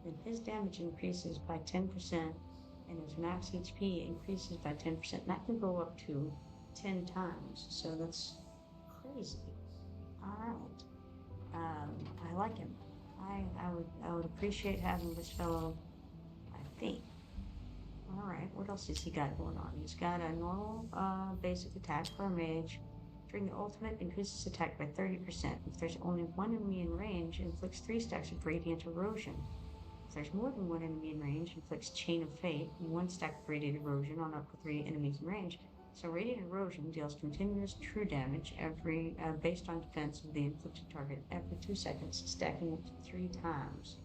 then his damage increases by 10%, and his max HP increases by 10%. And that can go up to 10 times, so that's crazy. Alright. I like him. I would appreciate having this fellow, I think. Alright, what else has he got going on? He's got a normal basic attack for a mage. During the ultimate, increases attack by 30%. If there's only one enemy in range, inflicts 3 stacks of radiant erosion. If there's more than one enemy in range, inflicts Chain of Fate, and 1 stack of radiant erosion on up to 3 enemies in range. So radiant erosion deals continuous true damage every based on defense of the inflicted target every 2 seconds, stacking up to 3 times.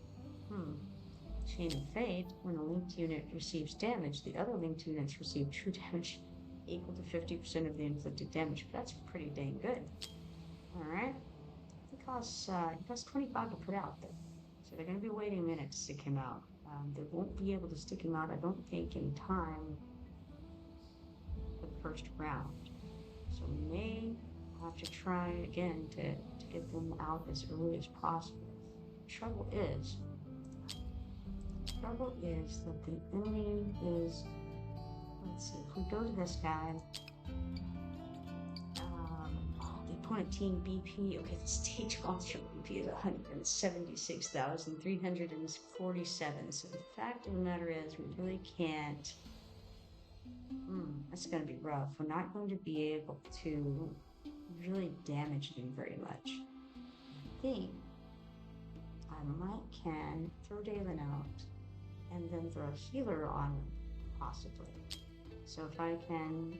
Chain of Fate, when a linked unit receives damage, the other linked units receive true damage equal to 50% of the inflicted damage. But that's pretty dang good. Alright. It costs 25 to put out there. So they're going to be waiting a minute to stick him out. They won't be able to stick him out, I don't think, in time for the first round. So we may have to try again to get them out as early as possible. Trouble is that the enemy is, let's see, if we go to this guy, the opponent team BP, okay, the stage monster BP is 176,347. So the fact of the matter is, we really can't, that's going to be rough. We're not going to be able to really damage them very much. I think I can throw Dalen out and then throw a healer on him, possibly. So if I can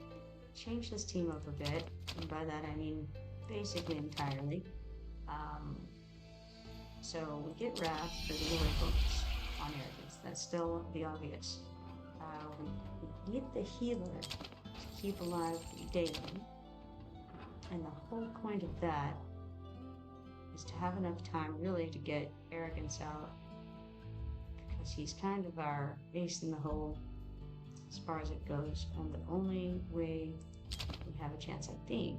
change this team up a bit, and by that I mean basically entirely. So we get Wrath for the healer focus on arrogance. That's still the obvious. We get the healer to keep alive Dalen, and the whole point of that is to have enough time really to get arrogance out, because he's kind of our ace in the hole as far as it goes, and the only way we have a chance, I think,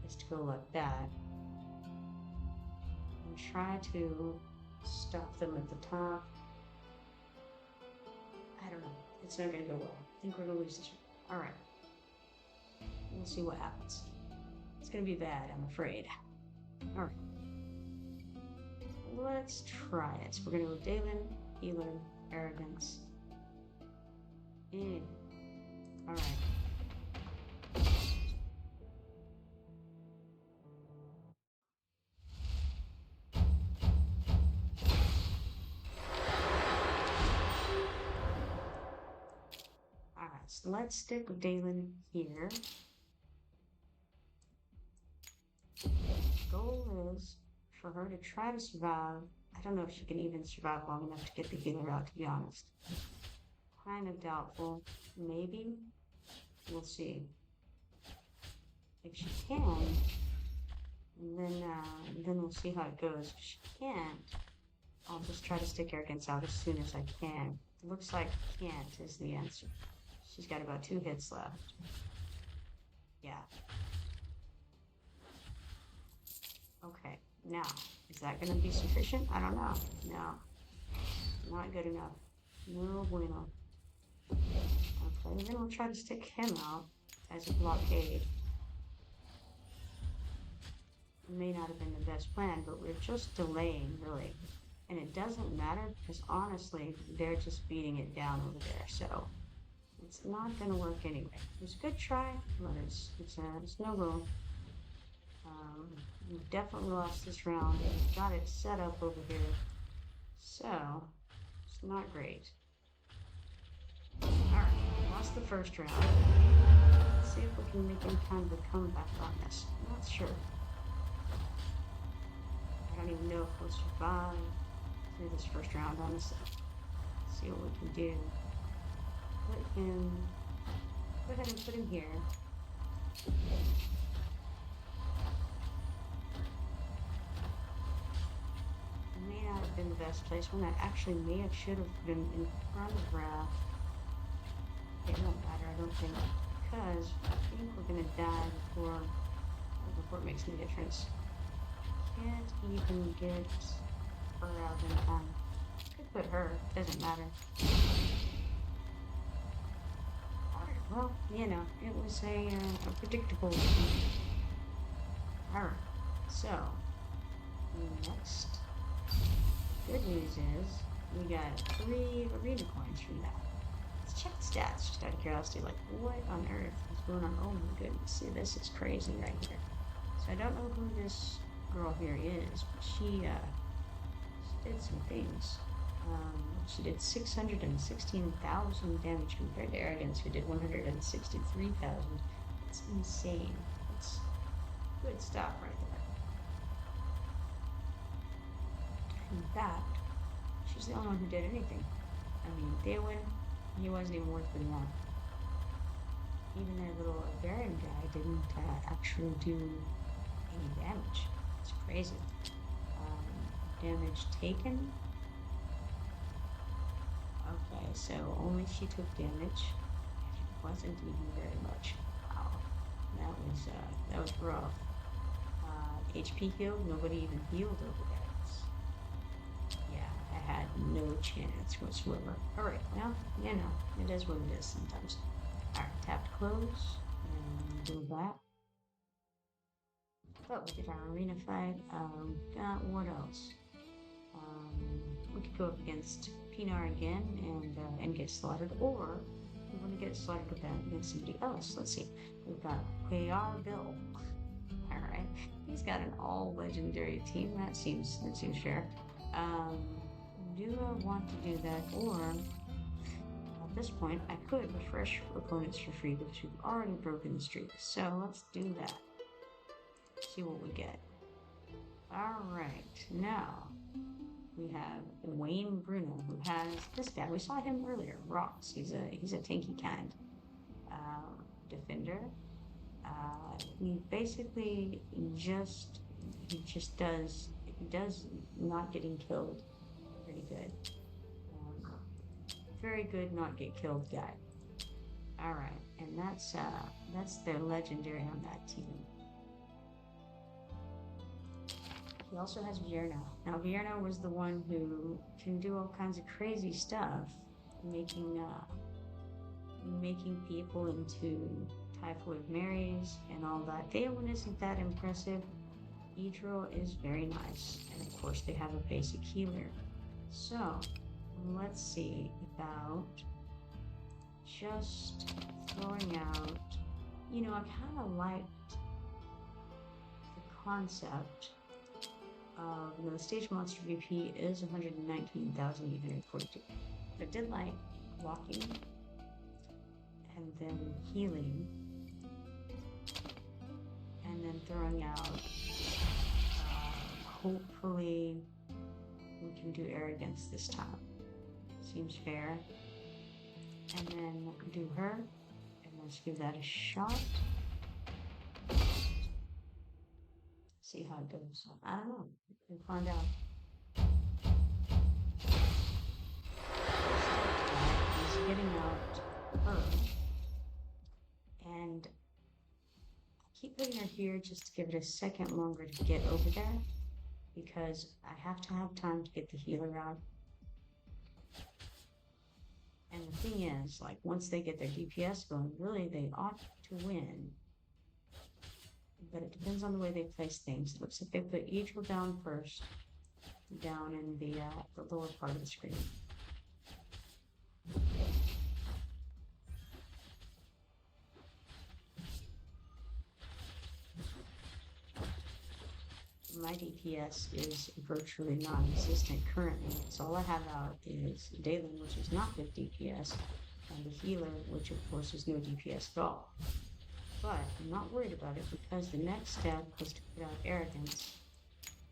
is to go like that and try to stop them at the top. I don't know. It's not going to go well. I think we're going to lose this one. Alright. We'll see what happens. It's going to be bad, I'm afraid. Alright. Let's try it. So we're going to go Dalen, healer, arrogance. Alright. Alright, so let's stick with Dalen here. The goal is for her to try to survive. I don't know if she can even survive long enough to get the healer out, to be honest. Kind of doubtful. Maybe. We'll see. If she can, then we'll see how it goes. If she can't, I'll just try to stick arrogance out as soon as I can. It looks like can't is the answer. She's got about 2 hits left. Yeah. Okay, now, is that going to be sufficient? I don't know. No. Not good enough. No bueno. Okay, then we'll try to stick him out as a blockade. It may not have been the best plan, but we're just delaying, really. And it doesn't matter because honestly, they're just beating it down over there. So it's not going to work anyway. It was a good try, but it's no go. We definitely lost this round. We got it set up over here. So it's not great. Alright, lost the first round. Let's see if we can make any kind of a comeback on this. I'm not sure. I don't even know if we'll survive through this first round, honestly. Let's see what we can do. Go ahead and put him here. May not have been the best placement. I actually should have put him in front of Raph. It won't matter, I don't think, because I think we're gonna die before it makes any difference. Can't even get her out in time. Could put her, doesn't matter. Alright, well, you know, it was a predictable. Alright, so next good news is we got 3 arena coins from that. Let's check the stats just out of curiosity, like what on earth is going on? Oh my goodness, see, this is crazy right here. So I don't know who this girl here is, but she did some things. She did 616,000 damage compared to Arrogance, who did 163,000. It's insane. It's good stuff right there. In fact, she's the only one who did anything. I mean, Daewin, he wasn't even worth the one. Even their little Baron guy didn't actually do any damage. It's crazy. Damage taken. Okay, so only she took damage. It wasn't even very much. Wow, that was rough. HP healed. Nobody even healed over there. Yeah, I had no chance whatsoever. All right, well, you know, it is what it is sometimes. All right, tap to close and do that. But we did our arena fight. Got what else? We could go up against Pinar again and get slaughtered, or we want to get slaughtered against somebody else. Let's see. We've got Quayar Bill. All right, he's got an all legendary team. That seems fair. Do I want to do that, or at this point I could refresh opponents for free because we've already broken the streak. So let's do that. See what we get. All right, now we have Wayne Bruno, who has this guy. We saw him earlier, Rox. He's a tanky kind defender. He basically does not getting killed pretty good. Very good not get killed guy. All right, and that's their legendary on that team. He also has Vierno. Now Vierno was the one who can do all kinds of crazy stuff, making people into Typhoid Marys and all that. Daewin isn't that impressive. Idril is very nice, and of course they have a basic healer. So let's see about just throwing out. You know, I kind of liked the concept. The stage monster VP is 119,842. I did like walking and then healing and then throwing out. Hopefully we can do Arrogance this time. Seems fair. And then do her, and let's give that a shot. See how it goes. I don't know. We'll find out. He's getting out her. And I keep putting her here just to give it a second longer to get over there, because I have to have time to get the healer out. And the thing is, like, once they get their DPS going, really they ought to win. But it depends on the way they place things. It looks like they put Idril down first. down in the lower part of the screen. My DPS is virtually non-existent currently, so all I have out is Dalen, which is not good DPS, and the healer, which of course is no DPS at all. But I'm not worried about it because the next step was to put out Arrogance,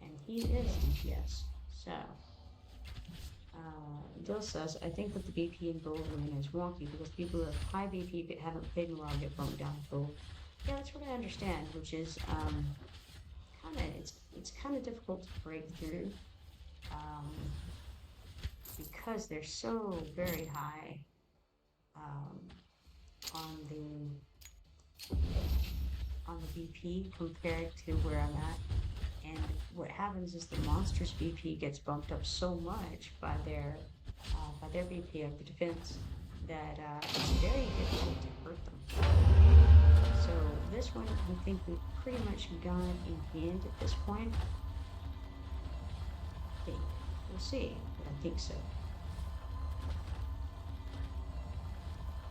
and he is DPS. So, Dill says, I think that the BP in gold arena is wonky because people with high BP but haven't played in a while get bumped down to gold. Yeah, that's what I understand, which is it's kind of difficult to break through because they're so very high on the BP compared to where I'm at. And what happens is the monster's BP gets bumped up so much by their BP of the defense that it's very difficult to hurt them. So this one, I think we've pretty much got in hand at this point. I think. We'll see, but I think so.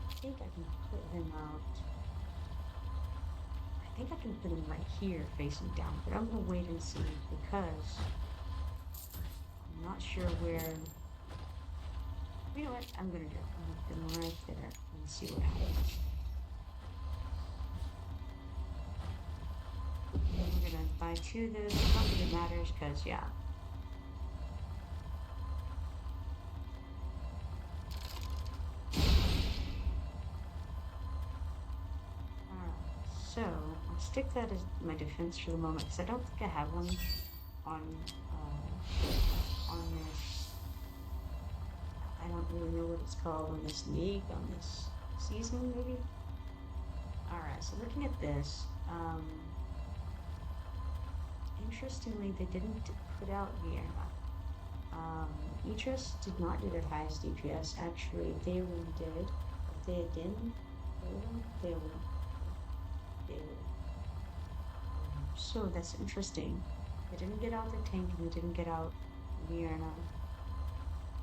I think I can put him out. I think I can put him right here facing down, but I'm gonna wait and see because I'm not sure where. You know what? I'm gonna do it. I'm gonna put him right there and see what happens. And we're gonna buy 2 of those. Not that it matters, because yeah. So I'll stick that as my defense for the moment because I don't think I have one on this. I don't really know what it's called on this league, on this season, maybe. All right. So looking at this, interestingly, they didn't put out Vienna. Etris did not do their highest DPS. Actually, they did. They didn't. They were. So that's interesting. They didn't get out their tank and they didn't get out Vienna.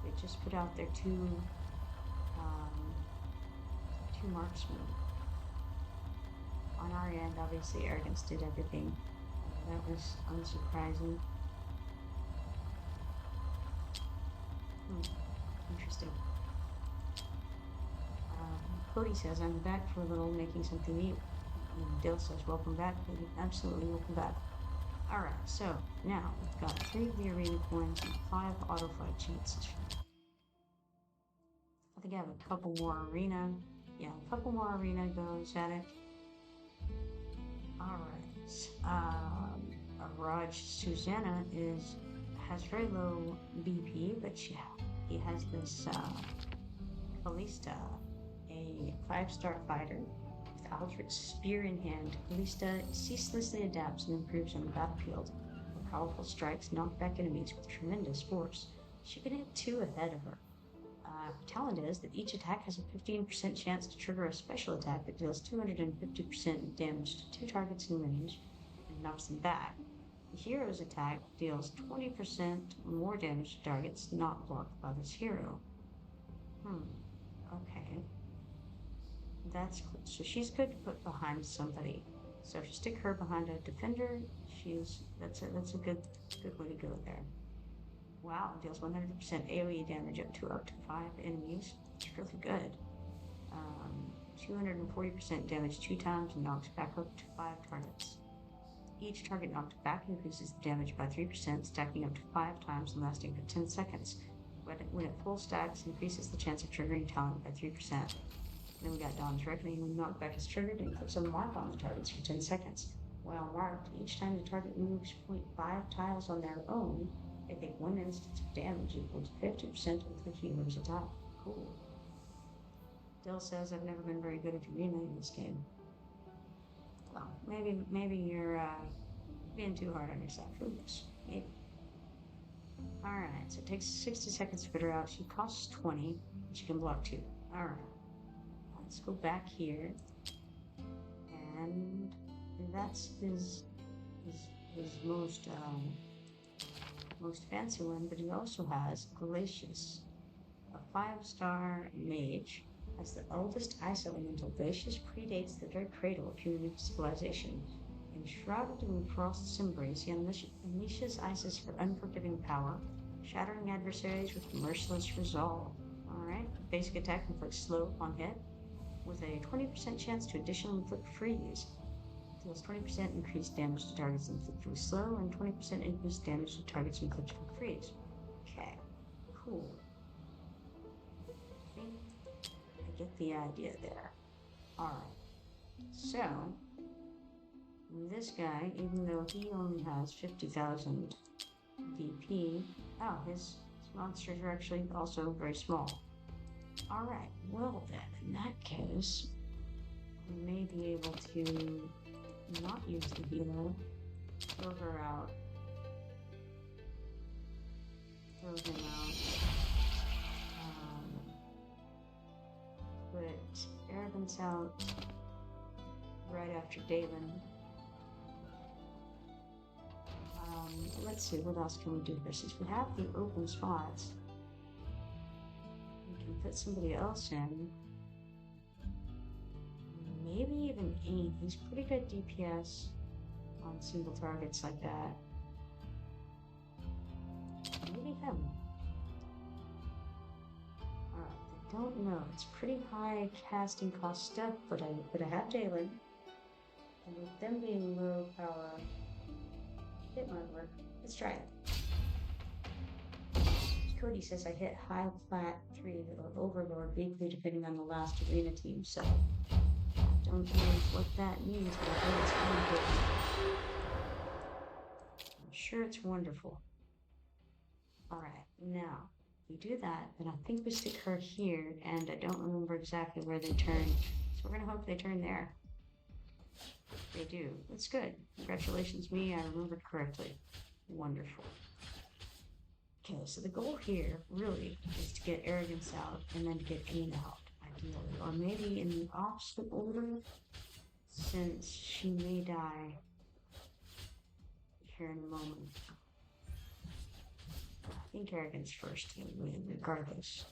They just put out their two marksmen. On our end, obviously, Arrogance did everything. That was unsurprising. Interesting. Cody says, I'm back for a little making something new. And Dill says, welcome back, Cody. Absolutely welcome back. Alright, so now we've got 3 of the arena coins and 5 auto fight chances. I think I have a couple more arena. Yeah, a couple more arena goes at it. Alright. Raj Susanna has very low BP, but he has this Kalista, a 5-star fighter with Aldrich's spear in hand. Kalista ceaselessly adapts and improves on the battlefield. Her powerful strikes knock back enemies with tremendous force. She can hit 2 ahead of her. Her talent is that each attack has a 15% chance to trigger a special attack that deals 250% damage to 2 targets in range and knocks them back. The hero's attack deals 20% more damage to targets not blocked by this hero. Okay. That's cool. So she's good to put behind somebody. So if you stick her behind a defender, that's a good way to go there. Wow, deals 100% AoE damage up to 5 enemies. It's really good. 240% damage 2 times and knocks back up to 5 targets. Each target knocked back increases the damage by 3%, stacking up to 5 times and lasting for 10 seconds. When it full stacks, increases the chance of triggering talent by 3%. Then we got Dawn's Reckoning. When knockback is triggered, it puts a mark on the targets for 10 seconds. While marked, each time the target moves 0.5 tiles on their own, they take 1 instance of damage equal to 50% of the healer's attack. Cool. Dill says, I've never been very good at arena in this game. Well, maybe you're being too hard on yourself. Who knows? Maybe. Alright, so it takes 60 seconds to put her out. She costs 20, and she can block 2. Alright. Let's go back here. And that's his most most fancy one, but he also has Glacius, a 5-star mage. As the oldest ice elemental, Glacius predates the very cradle of human civilization. Enshrouded in Frost's embrace, he unleashes Isis for unforgiving power, shattering adversaries with merciless resolve. Alright, basic attack inflicts slow on hit, with a 20% chance to additionally inflict freeze. Deals 20% increased damage to targets inflicted with slow, and 20% increased damage to targets inflicted with freeze. Okay, cool. I think I get the idea there. Alright, so this guy, even though he only has 50,000 DP, oh, his monsters are actually also very small. Alright, well then, in that case, we may be able to not use the healer, throw her out, throw him out, put Arrogance out right after Dalen. Let's see, what else can we do here? Since we have the open spots, we can put somebody else in. Maybe even Aim. He's pretty good DPS on single targets like that. Maybe him. Alright, I don't know. It's pretty high casting cost stuff, but I have Dalen. And with them being low power, it might work. Let's try it. Cody says I hit high flat 3 or overlord weekly depending on the last arena team, so I don't know what that means, but I know it's really good. I'm sure it's wonderful. Alright, now we do that, and I think we stick her here, and I don't remember exactly where they turn, so we're gonna hope they turn there. They do. That's good. Congratulations, me. I remembered correctly. Wonderful. Okay, so the goal here, really, is to get Arrogance out and then to get Ain out, ideally. Or maybe in the opposite order, since she may die here in a moment. I think Arrogance first, regardless.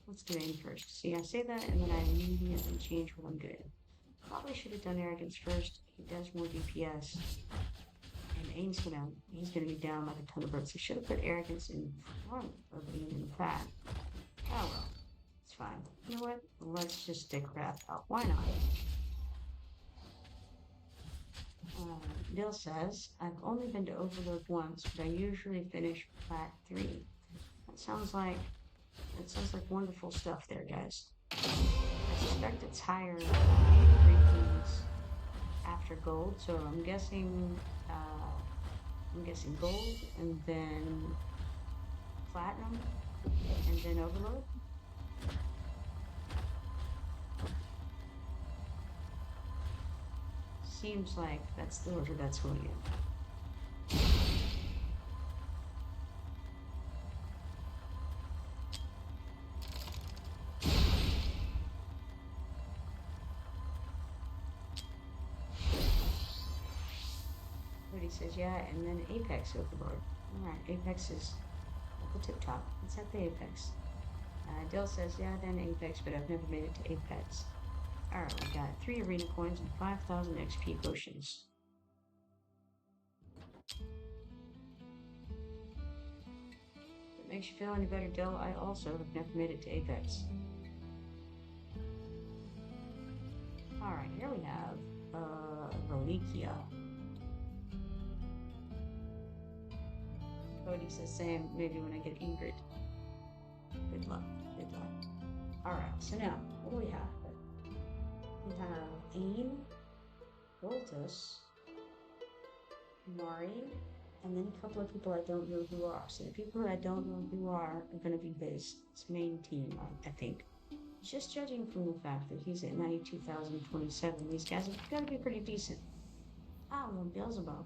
Let's do Aim first. See, I say that and then I immediately change what I'm doing. Probably should have done Arrogance first. He does more DPS. And Aim's he's gonna be down like a ton of bricks. He should have put Arrogance in front of Aim in fact. Oh well. It's fine. You know what? Let's just stick Wrath out. Why not? Dill says, I've only been to Overload once, but I usually finish flat 3. That sounds like wonderful stuff there, guys. I suspect it's higher rankings after gold, so I'm guessing gold and then platinum and then overload. Seems like that's the order that's going in. Says yeah, and then Apex Overlord. Alright, Apex is at the tip top. It's at the Apex. Dill says yeah, then Apex, but I've never made it to Apex. Alright, we got 3 arena coins and 5,000 XP potions. If it makes you feel any better, Dill, I also have never made it to Apex. Alright, here we have Reliquia. Cody says same, maybe when I get Ingrid. Good luck, good luck. Alright, so now, what do we have? We have Aim, Voltus, Mari, and then a couple of people I don't know who are. So the people who I don't know who are going to be his main team, I think. Just judging from the fact that he's at 92,027, these guys are going to be pretty decent. Ah, well, Beelzebub.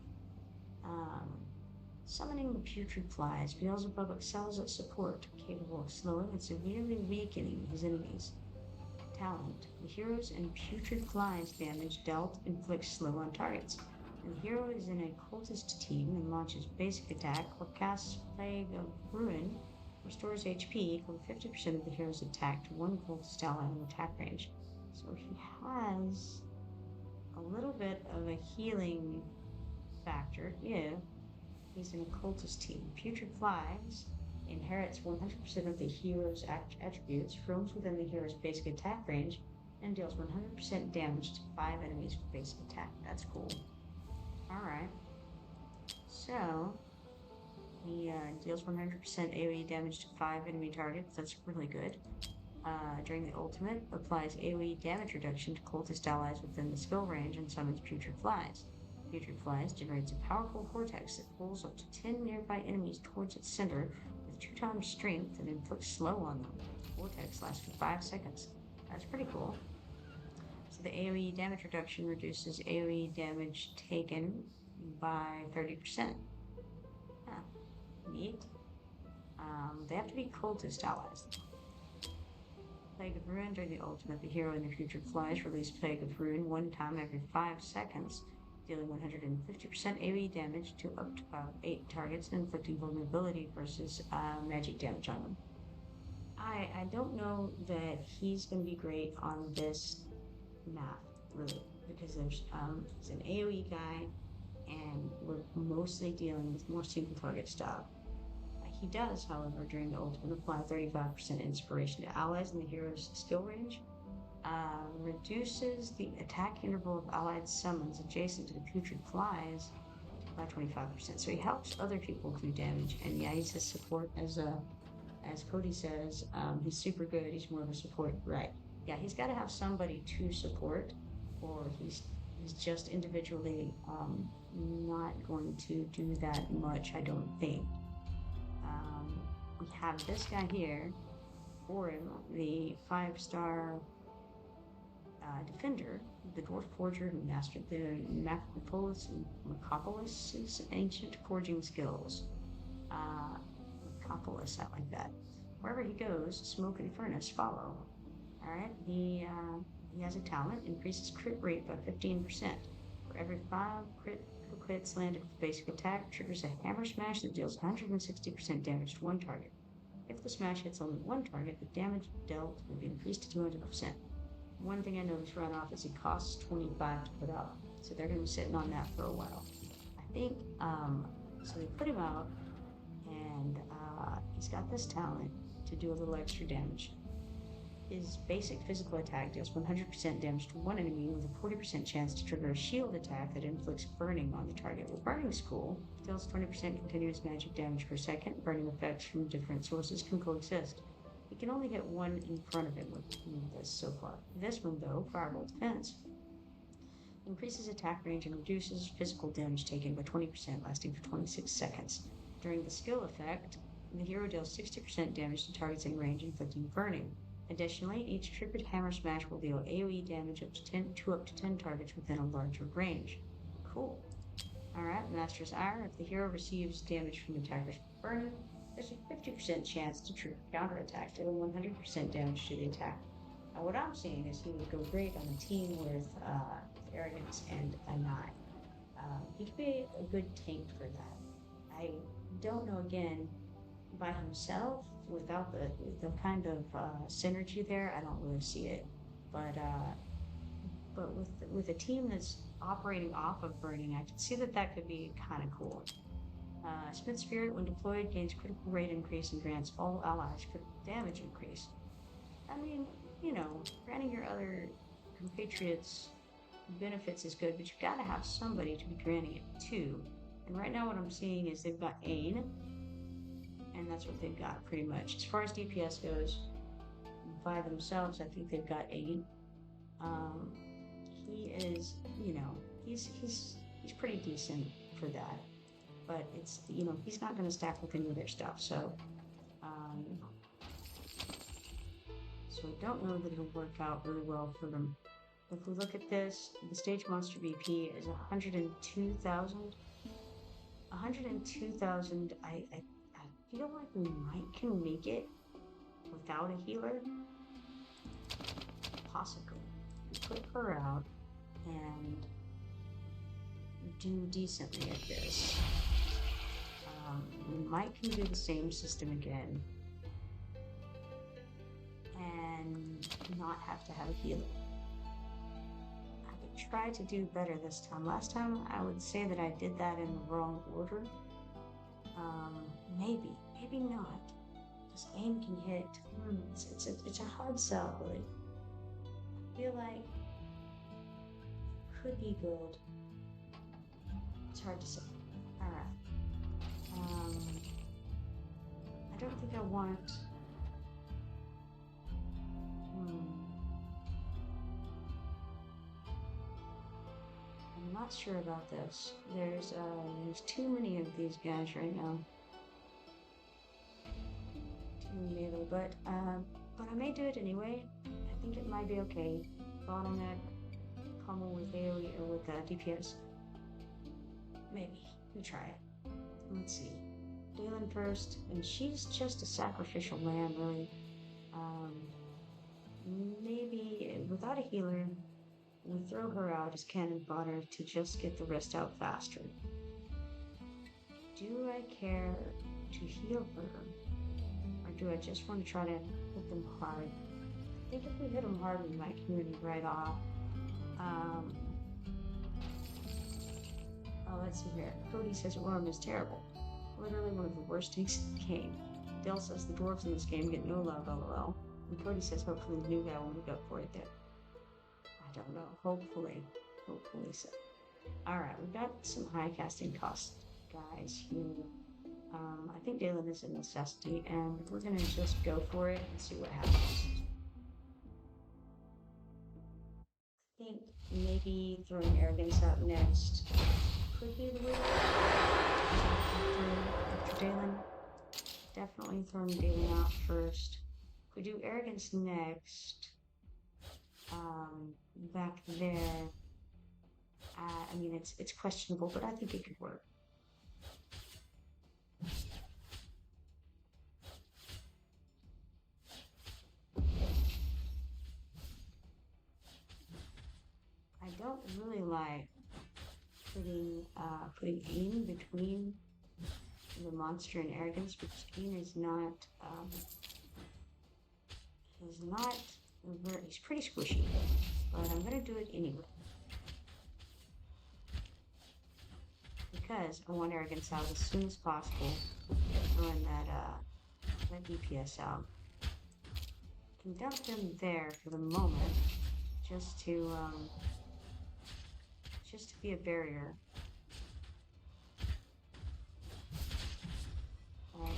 Summoning the putrid flies, Beelzebub excels at support, capable of slowing and severely weakening his enemies. Talent. The heroes and putrid flies damage dealt inflicts slow on targets. The hero is in a cultist team and launches basic attack or casts Plague of Ruin, restores HP equal to 50% of the hero's attack to one cultist ally in attack range. So he has a little bit of a healing factor if he's in a cultist team. Putrid Flies inherits 100% of the hero's attributes, roams within the hero's basic attack range, and deals 100% damage to 5 enemies with basic attack. That's cool. Alright. So, he deals 100% AoE damage to 5 enemy targets. That's really good. During the ultimate, applies AoE damage reduction to cultist allies within the skill range and summons Putrid Flies. Putrid Flies generates a powerful vortex that pulls up to 10 nearby enemies towards its center with 2 times strength and inflicts slow on them. The vortex lasts for 5 seconds. That's pretty cool. So the AoE damage reduction reduces AoE damage taken by 30%. Huh. Neat. They have to be cultist allies. Plague of Ruin during the ultimate. The hero and the Putrid Flies release Plague of Ruin 1 time every 5 seconds, dealing 150% AoE damage to up to 8 targets and inflicting vulnerability versus magic damage on them. I don't know that he's going to be great on this map, really, because there's he's an AoE guy, and we're mostly dealing with more single target stuff. He does, however, during the ultimate, apply 35% inspiration to allies in the hero's skill range, reduces the attack interval of allied summons adjacent to the Putrid Flies by 25%. So he helps other people do damage, and yeah, he's a support as Cody says, he's super good. He's more of a support, right? Yeah, he's got to have somebody to support, or he's just individually not going to do that much, I don't think. We have this guy here, Orim, the 5-star defender, the dwarf forger who mastered the Macopolis' ancient forging skills. Macopolis, I like that. Wherever he goes, smoke and furnace follow. Alright, he has a talent, increases crit rate by 15%. For every 5 crits landed with basic attack, triggers a hammer smash that deals 160% damage to one target. If the smash hits only one target, the damage dealt will be increased to 200%. One thing I noticed right off is it costs 25 to put out, so they're going to be sitting on that for a while. I think, so they put him out, and he's got this talent to do a little extra damage. His basic physical attack deals 100% damage to one enemy with a 40% chance to trigger a shield attack that inflicts burning on the target. Well, burning's cool. Deals 20% continuous magic damage per second. Burning effects from different sources can coexist. He can only hit one in front of him with this so far. This one, though, Fireball Defense, increases attack range and reduces physical damage taken by 20%, lasting for 26 seconds. During the skill effect, the hero deals 60% damage to targets in range, inflicting burning. Additionally, each triggered hammer smash will deal AoE damage up to 10 targets within a larger range. Cool. Alright, Master's Ire. If the hero receives damage from attackers burning, there's a 50% chance to trigger counterattack, dealing 100% damage to the attack. Now, what I'm seeing is he would go great on a team with Arrogance and a 9. He could be a good tank for that. I don't know, again, by himself, without the kind of synergy there, I don't really see it. But with a team that's operating off of burning, I can see that could be kind of cool. Smith Spirit, when deployed, gains critical rate increase and grants all allies critical damage increase. I mean, you know, granting your other compatriots benefits is good, but you've got to have somebody to be granting it to. And right now what I'm seeing is they've got Ain, and that's what they've got pretty much. As far as DPS goes, by themselves, I think they've got 8. He is, you know, he's pretty decent for that. But it's, you know, he's not going to stack with any of their stuff, so I don't know that it'll work out really well for them. If we look at this, the stage monster VP is 102,000. 102,000, I feel like we can make it without a healer. Possibly. We put her out, and do decently at this. We might can do the same system again and not have to have a healer. I would try to do better this time. Last time I would say that I did that in the wrong order. Maybe not. This aim can hit. It's a hard sell, really. I feel like could be good. It's hard to say. All right. I don't think I want. I'm not sure about this. There's too many of these guys right now. Too melee, but I may do it anyway. I think it might be okay. Bottleneck, pummel with AoE or with DPS. Maybe we try it. Let's see. Dalen first, and she's just a sacrificial lamb, really. Maybe without a healer, we throw her out as cannon fodder to just get the rest out faster. Do I care to heal her, or do I just want to try to hit them hard? I think if we hit them hard, we might community right off. Oh, let's see here. Cody says Orm is terrible. Literally one of the worst tanks in the game. Dale says the dwarves in this game get no love, lol. And Cody says hopefully the new guy will make up for it there. I don't know. Hopefully so. Alright, we've got some high casting cost guys here. I think Dalen is a necessity, and we're gonna just go for it and see what happens. I think maybe throwing arrogance out next could be the way after Dalen. Definitely throwing Dalen out first. If we do arrogance next, back there, I mean it's questionable, but I think it could work. I don't really like putting aim between the monster and arrogance, because aim is not he's pretty squishy, but I'm gonna do it anyway because I want arrogance out as soon as possible. Throwing that DPS out. Can dump him there for the moment, just to be a barrier.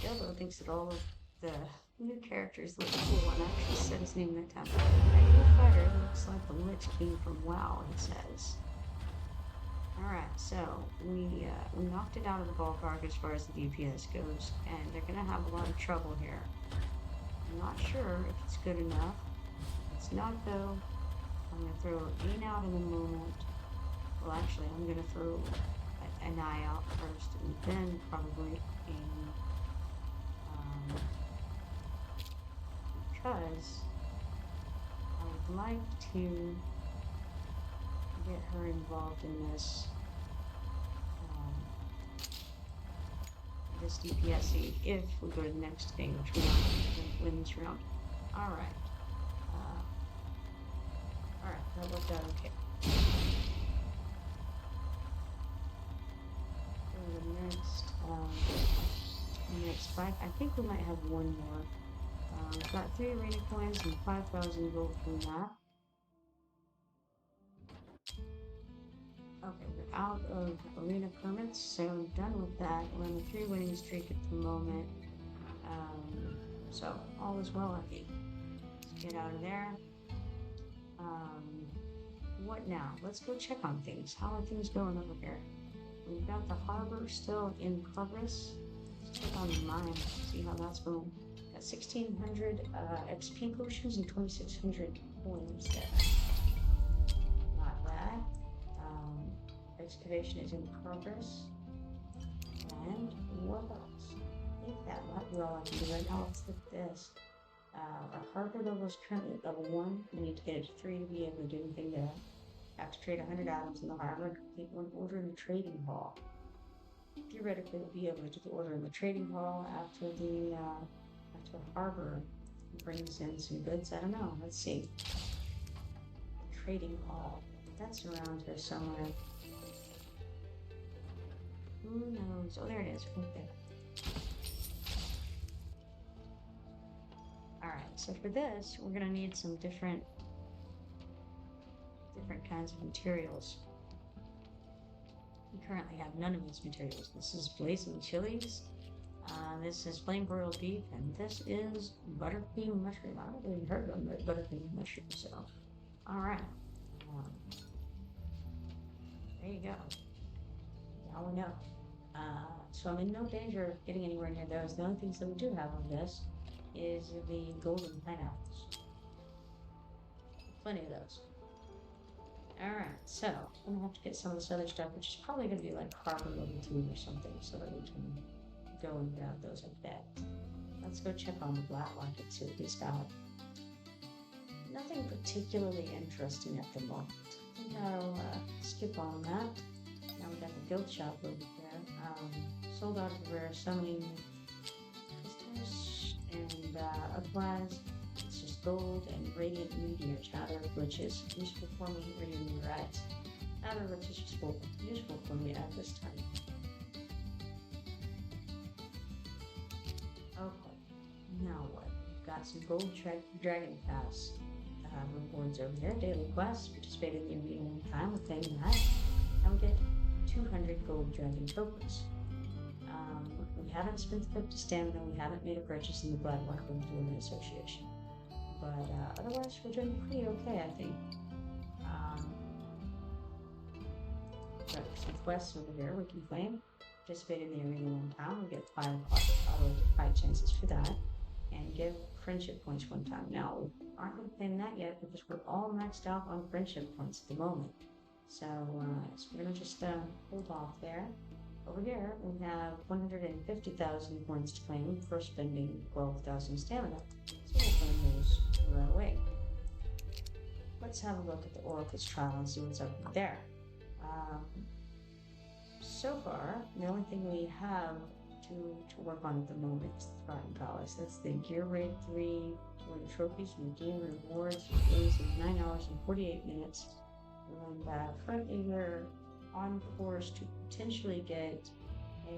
Delbo thinks that all of the new characters look cool, and I actually said his name that time. That new fighter looks like the Lich King from WoW, he says. Alright, so we knocked it out of the ballpark as far as the DPS goes, and they're gonna have a lot of trouble here. I'm not sure if it's good enough. If it's not, though, I'm gonna throw Ain out in a moment. Well, actually, I'm gonna throw an eye out first, and then probably Ain. Because I would like to get her involved in this DPSing if we go to the next thing, which we don't win this round. Alright. Alright, that worked out okay. For the next fight, I think we might have one more. We've got 3 arena coins and 5,000 gold from that. Okay, we're out of arena permits, so I'm done with that. We're on a 3 winning streak at the moment. So all is well, I think. Let's get out of there. What now? Let's go check on things. How are things going over here? We've got the harbor still in progress. Let's check on the mine, see how that's going. Got 1,600 XP potions and 2,600 coins there. Not bad. Excavation is in progress. And what else? I think that might be all I can do right now. Let's look at this. Our harbor level is currently at level 1. We need to get it to 3 to be able to do anything there. Have to trade 100 atoms in the harbor and complete one order in the trading hall. Theoretically, we'll be able to do the order in the trading hall after the harbor brings in some goods. I don't know. Let's see. Trading hall. That's around here somewhere. Who knows? Oh, there it is. Right there. Alright, so for this, we're going to need some different kinds of materials. We currently have none of these materials. This is blazing chilies. This is flame broiled beef, and this is buttercream mushroom. I haven't even heard of buttercream mushroom, so alright. There you go. Now we know. So I'm in no danger of getting anywhere near those. The only things that we do have on this is the golden pineapples. Plenty of those. Alright, so I'm gonna have to get some of this other stuff, which is probably gonna be like carbon level 2 or something, so that we can go and grab those, I bet. Let's go check on the black market, see what he's got. Nothing particularly interesting at the moment. I think I'll skip on that. Now we got the guild shop over there. Sold out of the rare summoning crystals and otherwise it's just gold and radiant meteor chatter, which is useful for me. Radiant meteorites, chatter, which is useful for me at this time. Okay, now what? Got some gold dragon pass rewards over here. Daily quests, participate in the arena one time, we're claiming that. And we get 200 gold dragon tokens. We haven't spent the 50 stamina, we haven't made a purchase in the Black Rockland Dormant Association. But otherwise, we're doing pretty okay, I think. Got some quests over here we can claim. Participate in the arena one time, we get 5 high chances for that. And give friendship points one time. Now, we aren't going to claim that yet because we're all maxed out on friendship points at the moment. So we're going to just hold off there. Over here, we have 150,000 points to claim for spending 12,000 stamina. So we'll claim those right away. Let's have a look at the Oracle's trial and see what's up there. So far, the only thing we have to work on at the moment is the Spartan Palace. That's the Gear Raid 3, win trophies and redeem rewards in 9 hours and 48 minutes. And currently we're on course to potentially get a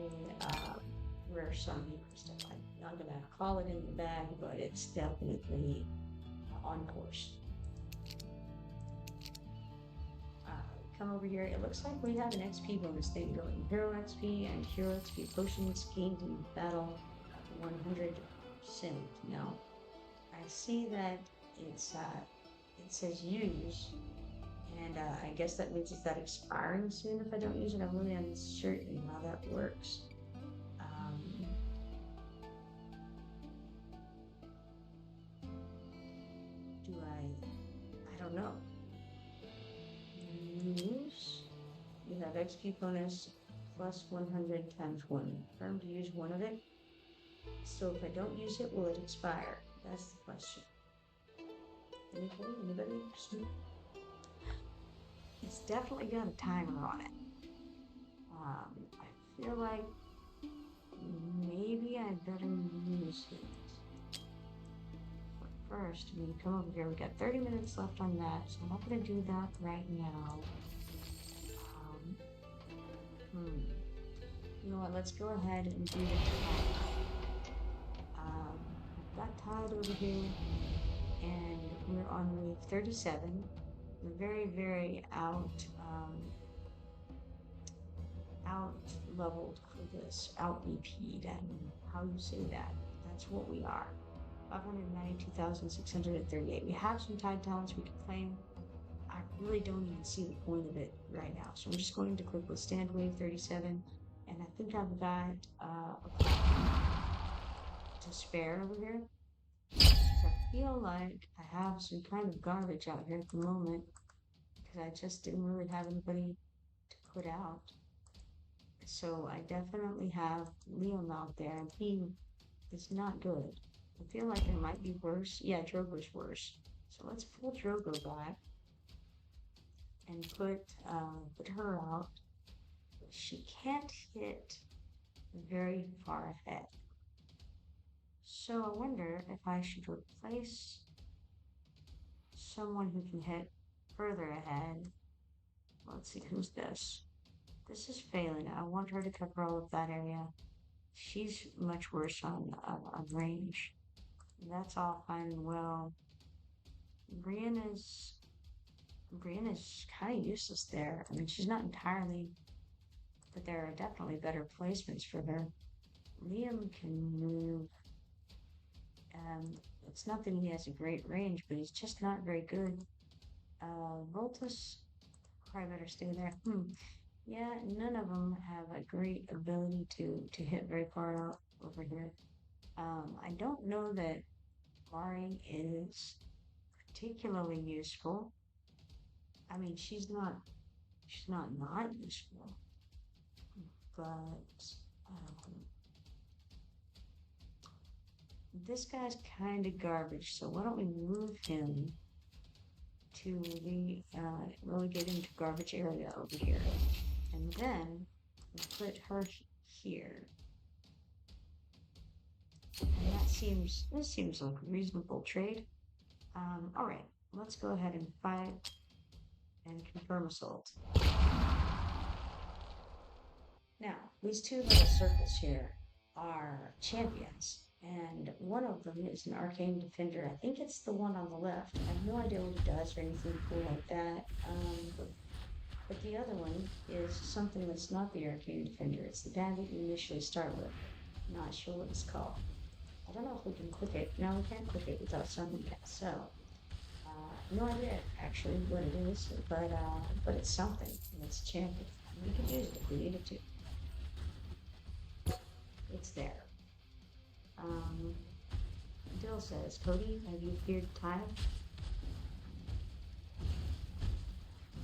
rare summoning crystal. I'm not going to call it in the bag, but it's definitely on course. Come over here. It looks like we have an XP bonus thing going. Hero XP and Hero XP potions gained in battle 100%. Now, I see that it says use. And I guess that means it's expiring soon if I don't use it. I'm really uncertain how that works. I don't know. Use. You have XP bonus plus 100 times 1. Confirm to use one of it. So if I don't use it, will it expire? That's the question. Anybody? It's definitely got a timer on it. I feel like maybe I better use it. But first, we come over here. We got 30 minutes left on that, so I'm not going to do that right now. You know what? Let's go ahead and do the tide. I've got tide over here, and we're on wave 37. We're very, very out leveled for this, out EP'd, and how you say that. That's what we are. 592,638. We have some tide talents we can claim. I really don't even see the point of it right now. So I'm just going to click withstand wave 37, and I think I've got a to spare over here. I feel like I have some kind of garbage out here at the moment because I just didn't really have anybody to put out. So I definitely have Liam out there, and he is not good. I feel like there might be worse. Yeah, Drogo's worse. So let's pull Drogo back. and put her out. She can't hit very far ahead. So I wonder if I should replace someone who can hit further ahead. Let's see, who's this? This is Phelan. I want her to cover all of that area. She's much worse on range. That's all fine and well. Brianna's Brianna's kind of useless there. I mean, she's not entirely, but there are definitely better placements for her. Liam can move. It's not that he has a great range, but he's just not very good. Voltus probably better stay there. Yeah, none of them have a great ability to hit very far out over here. I don't know that Mari is particularly useful. I mean, she's not useful, but um, this guy's kind of garbage. So why don't we move him to the relegate him to garbage area over here, and then we put her here. And this seems like a reasonable trade. All right, let's go ahead and fight and confirm assault. Now, these two little circles here are champions, and one of them is an arcane defender. I think it's the one on the left. I have no idea what he does or anything cool like that. But the other one is something that's not the arcane defender. It's the guy that you initially start with. Not sure what it's called. I don't know if we can click it. No, we can't click it without summoning it. So, no idea actually what it is, but it's something. And it's a champion. We could use it if we needed to. It's there. Dill says, Cody, have you feared Tide?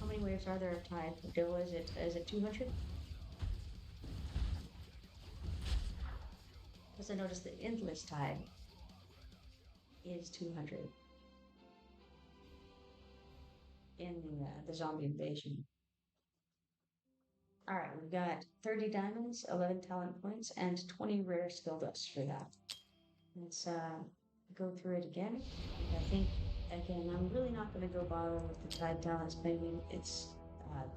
How many waves are there of Tide? Dill, is it 200? Because I noticed the endless Tide is 200 in the zombie invasion. All right, we've got 30 diamonds, 11 talent points, and 20 rare skill dust for that. Let's go through it again. I think, again, I'm really not going to go bother with the Tide talents. Maybe it's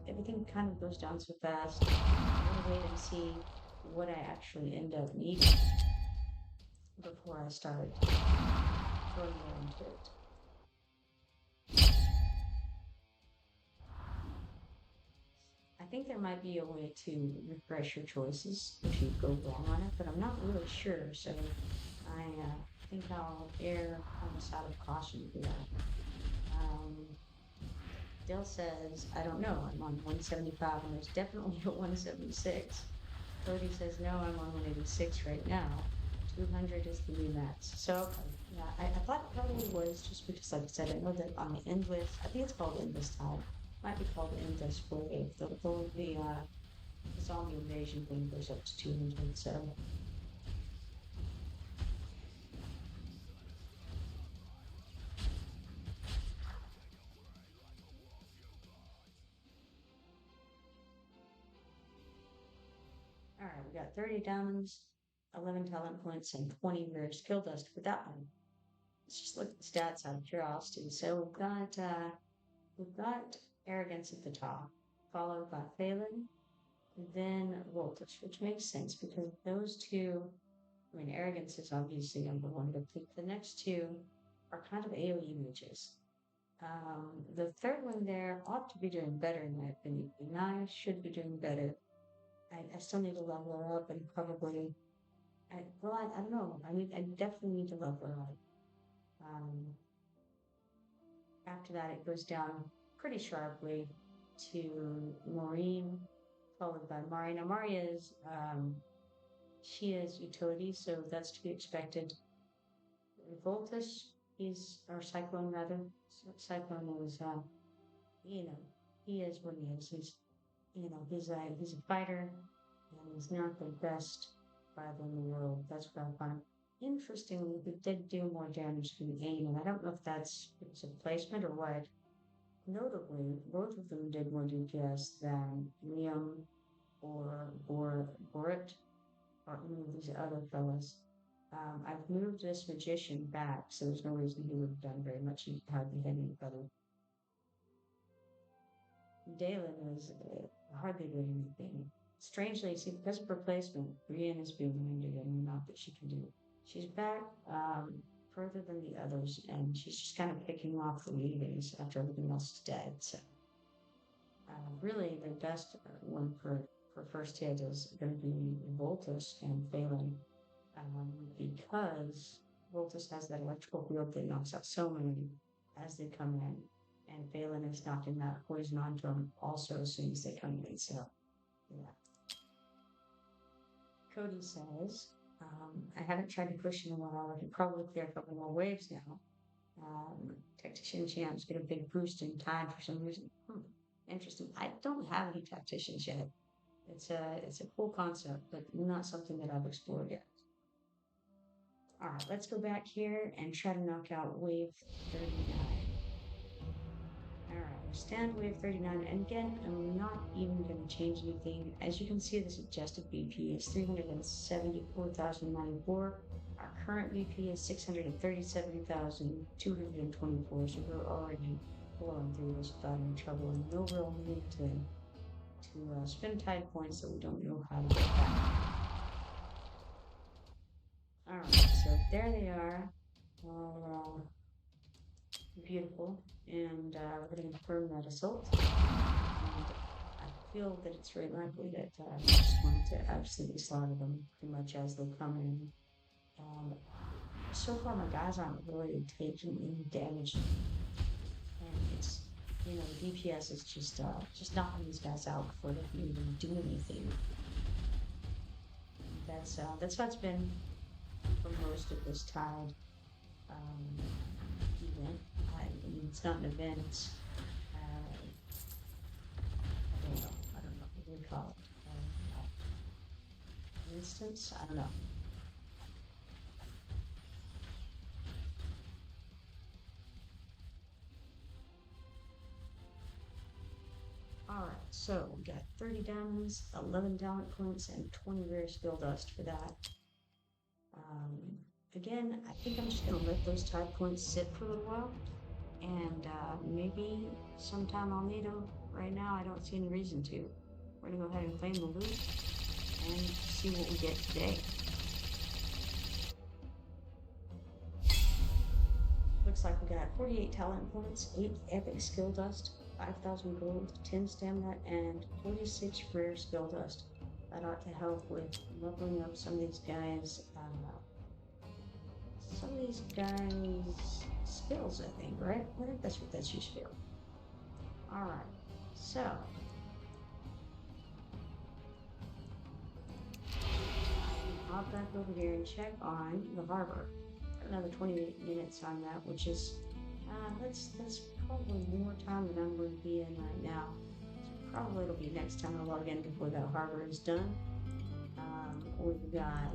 everything kind of goes down so fast. I'm going to wait and see what I actually end up needing before I start throwing more into it. I think there might be a way to refresh your choices if you go wrong on it, but I'm not really sure. So I think I'll err on the side of caution for that. Dill says, I don't know, I'm on 175 and there's definitely a 176. Cody says, no, I'm on 186 right now. 200 is the new max. So, yeah, I thought it probably was just because, like I said, I know that on the endless, I think it's called endless Tide. Might be called endless wave. The zombie invasion thing goes up to 200, so. Alright, we got 30 diamonds, 11 talent points, and 20 rare skill dust for that one. Let's just look at the stats out of curiosity. So we've got arrogance at the top, followed by Phelan, then Voltage, which makes sense because those two, I mean, arrogance is obviously number one, but the next two are kind of AoE mages. The third one there ought to be doing better in my opinion. Nine should be doing better. I still need to level her up and probably, I don't know. I definitely need to level her up. After that, it goes down pretty sharply to Maureen, followed by Mari. Now, Mari is, she is utility, so that's to be expected. Voltus, or Cyclone rather. Cyclone is, he is what he is. He's a fighter, and he's not the best fighter in the world. That's what I find. Interestingly, he did do more damage to the aim, and I don't know if that's a placement or what. Notably, both of them did more DPS than Liam or Borit or any of these other fellas. I've moved this magician back, so there's no reason he would have done very much. He hardly had anybody. Dalen is hardly doing anything. Strangely, see, because of replacement, Brienne is being wounded and not that she can do. She's back further than the others, and she's just kind of picking off the leaders after everything else is dead. So, really, the best one for first hit is going to be Voltus and Phelan, because Voltus has that electrical field that knocks out so many as they come in, and Phelan is knocking that poison onto them also as soon as they come in. So, yeah. Cody says, I haven't tried to push in a while. I can probably clear a couple more waves now. Tactician champs get a big boost in time for some reason. Interesting. I don't have any tacticians yet. It's a cool concept, but not something that I've explored yet. All right, let's go back here and try to knock out wave 39. All right, we stand wave 39, and again, I'm not even going to change anything. As you can see, the suggested BP is 374,094. Our current BP is 637,224, so we're already blowing through this without any trouble, and no real need to spend tide points that we don't know how to get back. Alright, so there they are. All beautiful, and we're going to confirm that assault. And I feel that it's very likely that I just want to absolutely slaughter them pretty much as they come in. So far, my guys aren't really taking any damage, and it's, you know, the DPS is just knocking these guys out before they can even do anything. That's how it's been for most of this tide event. I mean, it's not an event. It's I don't know what do you call it. An instance. I don't know. Alright, so we got 30 diamonds, 11 talent points, and 20 rare skill dust for that. Again, I think I'm just going to let those tide points sit for a little while, and maybe sometime I'll need them. Right now, I don't see any reason to. We're going to go ahead and claim the loot and see what we get today. Looks like we got 48 talent points, 8 epic skill dust, 5,000 gold, 10 stamina, and 46 rare skill dust. That ought to help with leveling up some of these guys' skills, I think, right? I think that's what that's used to. Alright, so I'll back over here and check on the harbor. Another 28 minutes on that, which is that's probably more time than I'm going to be in right now. So probably it'll be next time I log in before that harbor is done. We've got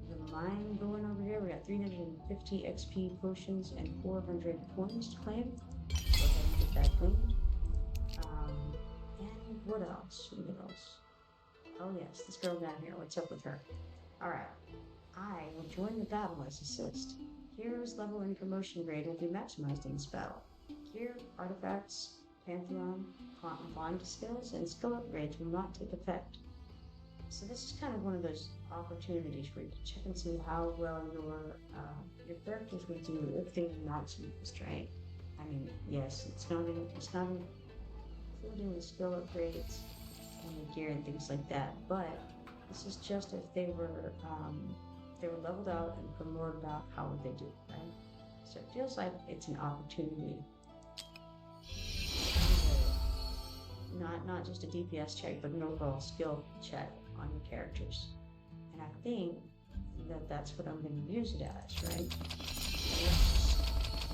the mine going over here. We got 350 XP potions and 400 coins to claim. Go ahead and get that claimed. And what else? What else? Oh yes, this girl down here. What's up with her? Alright. I will join the battle as assist. Hero's level and promotion grade will be maximized in this battle. Gear, artifacts, Pantheon, bond skills, and skill upgrades will not take effect. So this is kind of one of those opportunities for you to check and see how well your characters would do if they were not used, right? I mean, yes, it's not including the skill upgrades and the gear and things like that, but this is just if they were leveled out and promoted out, how would they do, right? So it feels like it's an opportunity. Not just a DPS check, but an overall skill check on your characters. And I think that that's what I'm going to use it as, right? So let's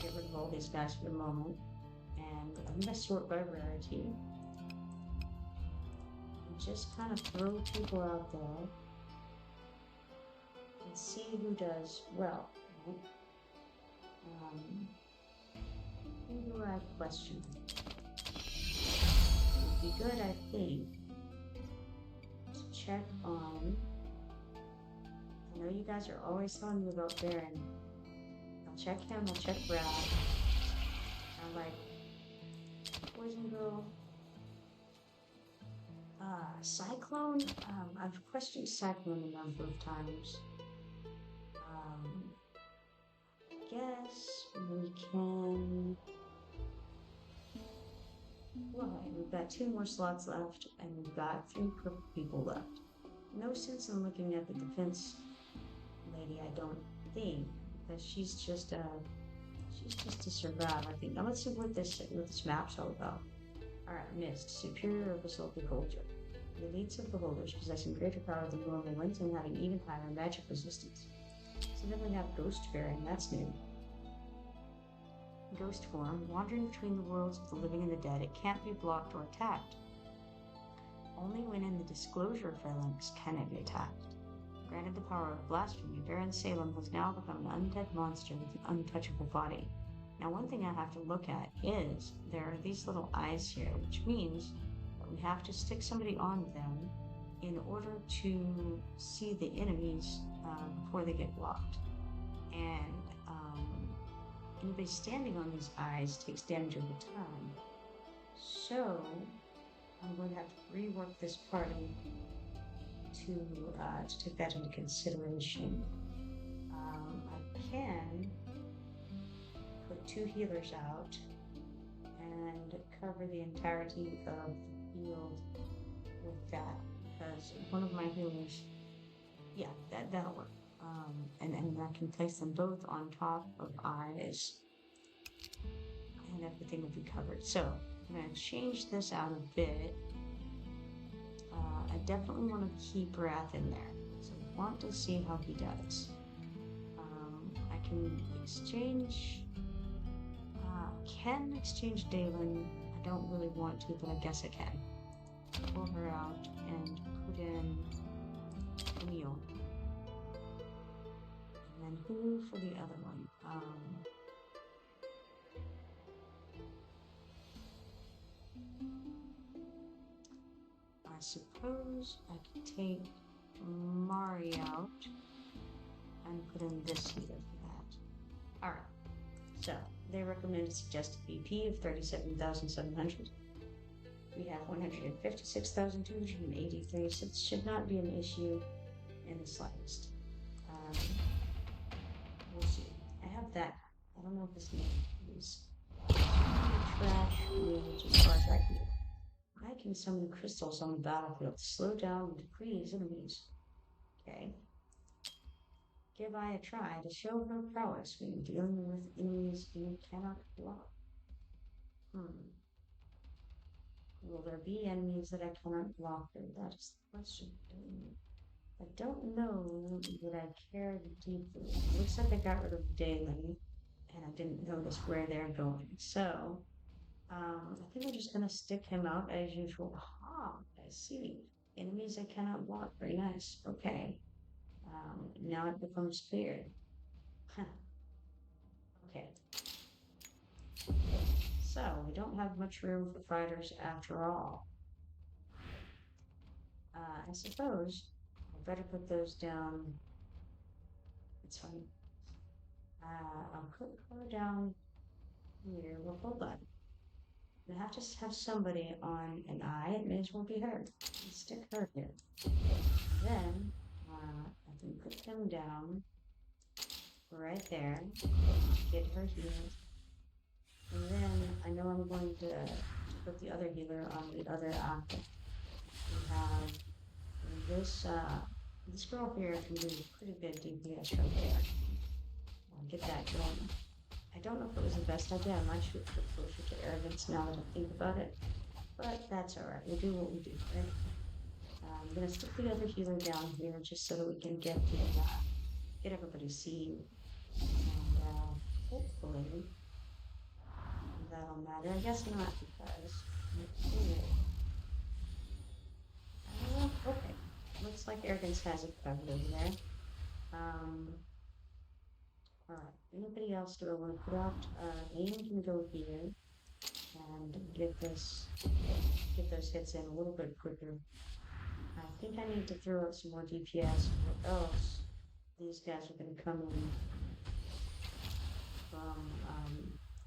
get rid of all these guys for the moment. And I'm going to sort by rarity. And just kind of throw people out there. And see who does well. Right? Who do I question? It would be good, I think, to check on. I know you guys are always telling me about Baron. I'll check him, I'll check Brad. I like Poison Girl. Cyclone? I've questioned Cyclone a number of times. Guess we can. Well, we've got 2 more slots left, and we've got 3 purple people left. No sense in looking at the defense lady, I don't think, because she's just to survive, I think. Now let's see what this map's all about. Alright, Mist, superior abyssal beholder. The elites of beholders possessing greater power than normal ones and having even higher magic resistance. So then we have Ghost Baron, that's new. Ghost form, wandering between the worlds of the living and the dead, it can't be blocked or attacked. Only when in the disclosure phalanx can it be attacked. Granted the power of blasphemy, Baron Salem has now become an undead monster with an untouchable body. Now one thing I have to look at is there are these little eyes here, which means that we have to stick somebody on them in order to see the enemies before they get blocked. And anybody standing on these eyes takes damage over time. So I'm going to have to rework this party to take that into consideration. I can put 2 healers out and cover the entirety of the field with that, because one of my healers, yeah, that'll work. And I can place them both on top of eyes, and everything will be covered. So I'm going to change this out a bit. I definitely want to keep Wrath in there, so I want to see how he does. I can exchange, Dalen. I don't really want to, but I guess I can. Pull her out and put in Camille. And then who for the other one? I suppose I could take Mari out and put in this healer for that. Alright, so they recommend a suggested BP of 37,700. We have 156,283, so it should not be an issue in the slightest. We'll see. I have that. I don't know if this name is trash mage as far as I can do. I can summon crystals on the battlefield to slow down and freeze enemies. Okay. Give I a try to show her prowess when dealing with enemies you cannot block. Will there be enemies that I cannot block? That is the question. I don't know that I care deeply. It looks like I got rid of Dalen, and I didn't notice where they're going. So, I think I'm just gonna stick him out as usual. Aha, I see. Enemies I cannot block. Very nice. Okay. Now it becomes clear. Huh. Okay. So, we don't have much room for fighters after all. I suppose I better put those down. It's fine. I'll put her down here. Well, hold on. I have to have somebody on an eye. It may as well be her. Let's stick her here. Then I can put him down right there. Get her healed. And then I know I'm going to put the other healer on the other eye. We have this girl here can do pretty good DPS right there. I'll get that going. I don't know if it was the best idea. I might shoot for closer to arrogance now that I think about it. But that's alright. We'll do what we do, right? I'm going to stick the other healer down here just so that we can get everybody seen. And hopefully that'll matter. I guess not because... okay. Looks like arrogance has it covered over there. Alright, anybody else do I want to put out? Aim can go here and get those hits in a little bit quicker. I think I need to throw out some more DPS, or else these guys are going to come in from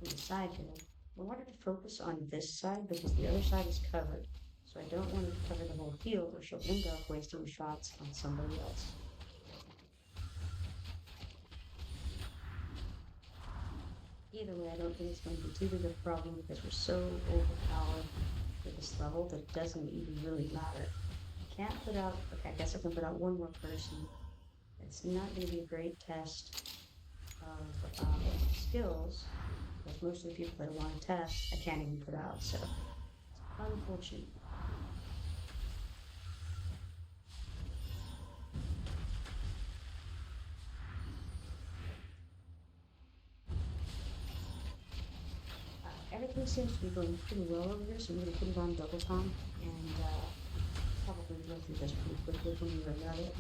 the side here. I wanted to focus on this side because the other side is covered. So I don't want to cover the whole field or she'll end up wasting shots on somebody else. Either way, I don't think it's going to be too big of a problem because we're so overpowered for this level that it doesn't even really matter. I can't put out, okay, I guess I can put out one more person. It's not going to be a great test of skills, because most of the people that I want to test, I can't even put out, so it's unfortunate. Everything seems to be going pretty well over here, so I'm going to put it on double time and probably go through this pretty quickly when we run out of it.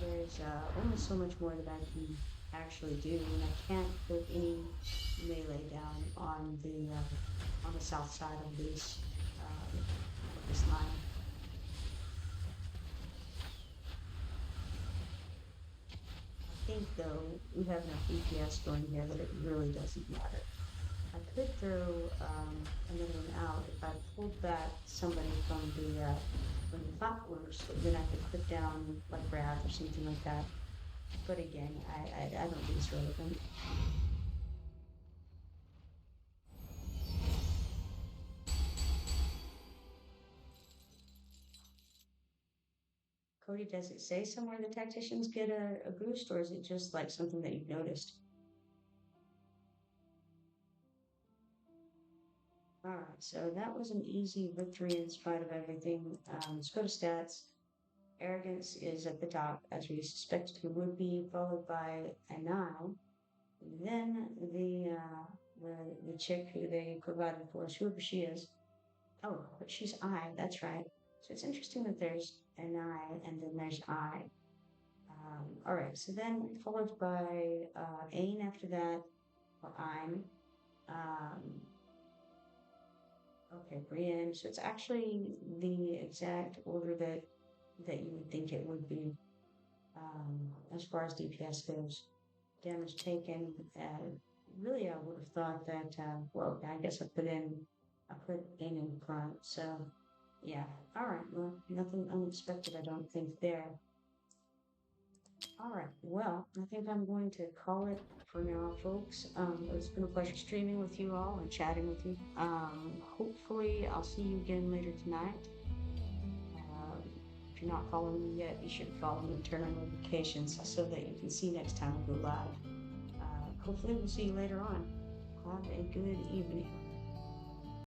There's only so much more that I can actually do, and I can't put any melee down on the south side of this line. I think though we have enough DPS going here that it really doesn't matter. I could throw another one out if I pulled back somebody from the platforms, then I could put down like Wrath or something like that. But again, I don't think it's relevant. Cody, does it say somewhere the tacticians get a boost, or is it just like something that you've noticed? Alright, so that was an easy victory in spite of everything. Let's go to stats. Arrogance is at the top, as we suspected it would be, followed by an eye. Then the chick who they provided for us, whoever she is. Oh, but she's I, that's right. So it's interesting that there's an I and then there's I. Alright, so then followed by Ain after that, or I'm. Okay, Brienne. So it's actually the exact order that you would think it would be as far as DPS goes. Damage taken. Really, I would have thought that. Well, I guess I put in in front. So yeah. All right. Well, nothing unexpected, I don't think there. All right. Well, I think I'm going to call it for now, folks. It's been a pleasure streaming with you all and chatting with you. Hopefully, I'll see you again later tonight. If you're not following me yet, you should follow me and turn on notifications so that you can see next time I go live. Hopefully, we'll see you later on. Have a good evening.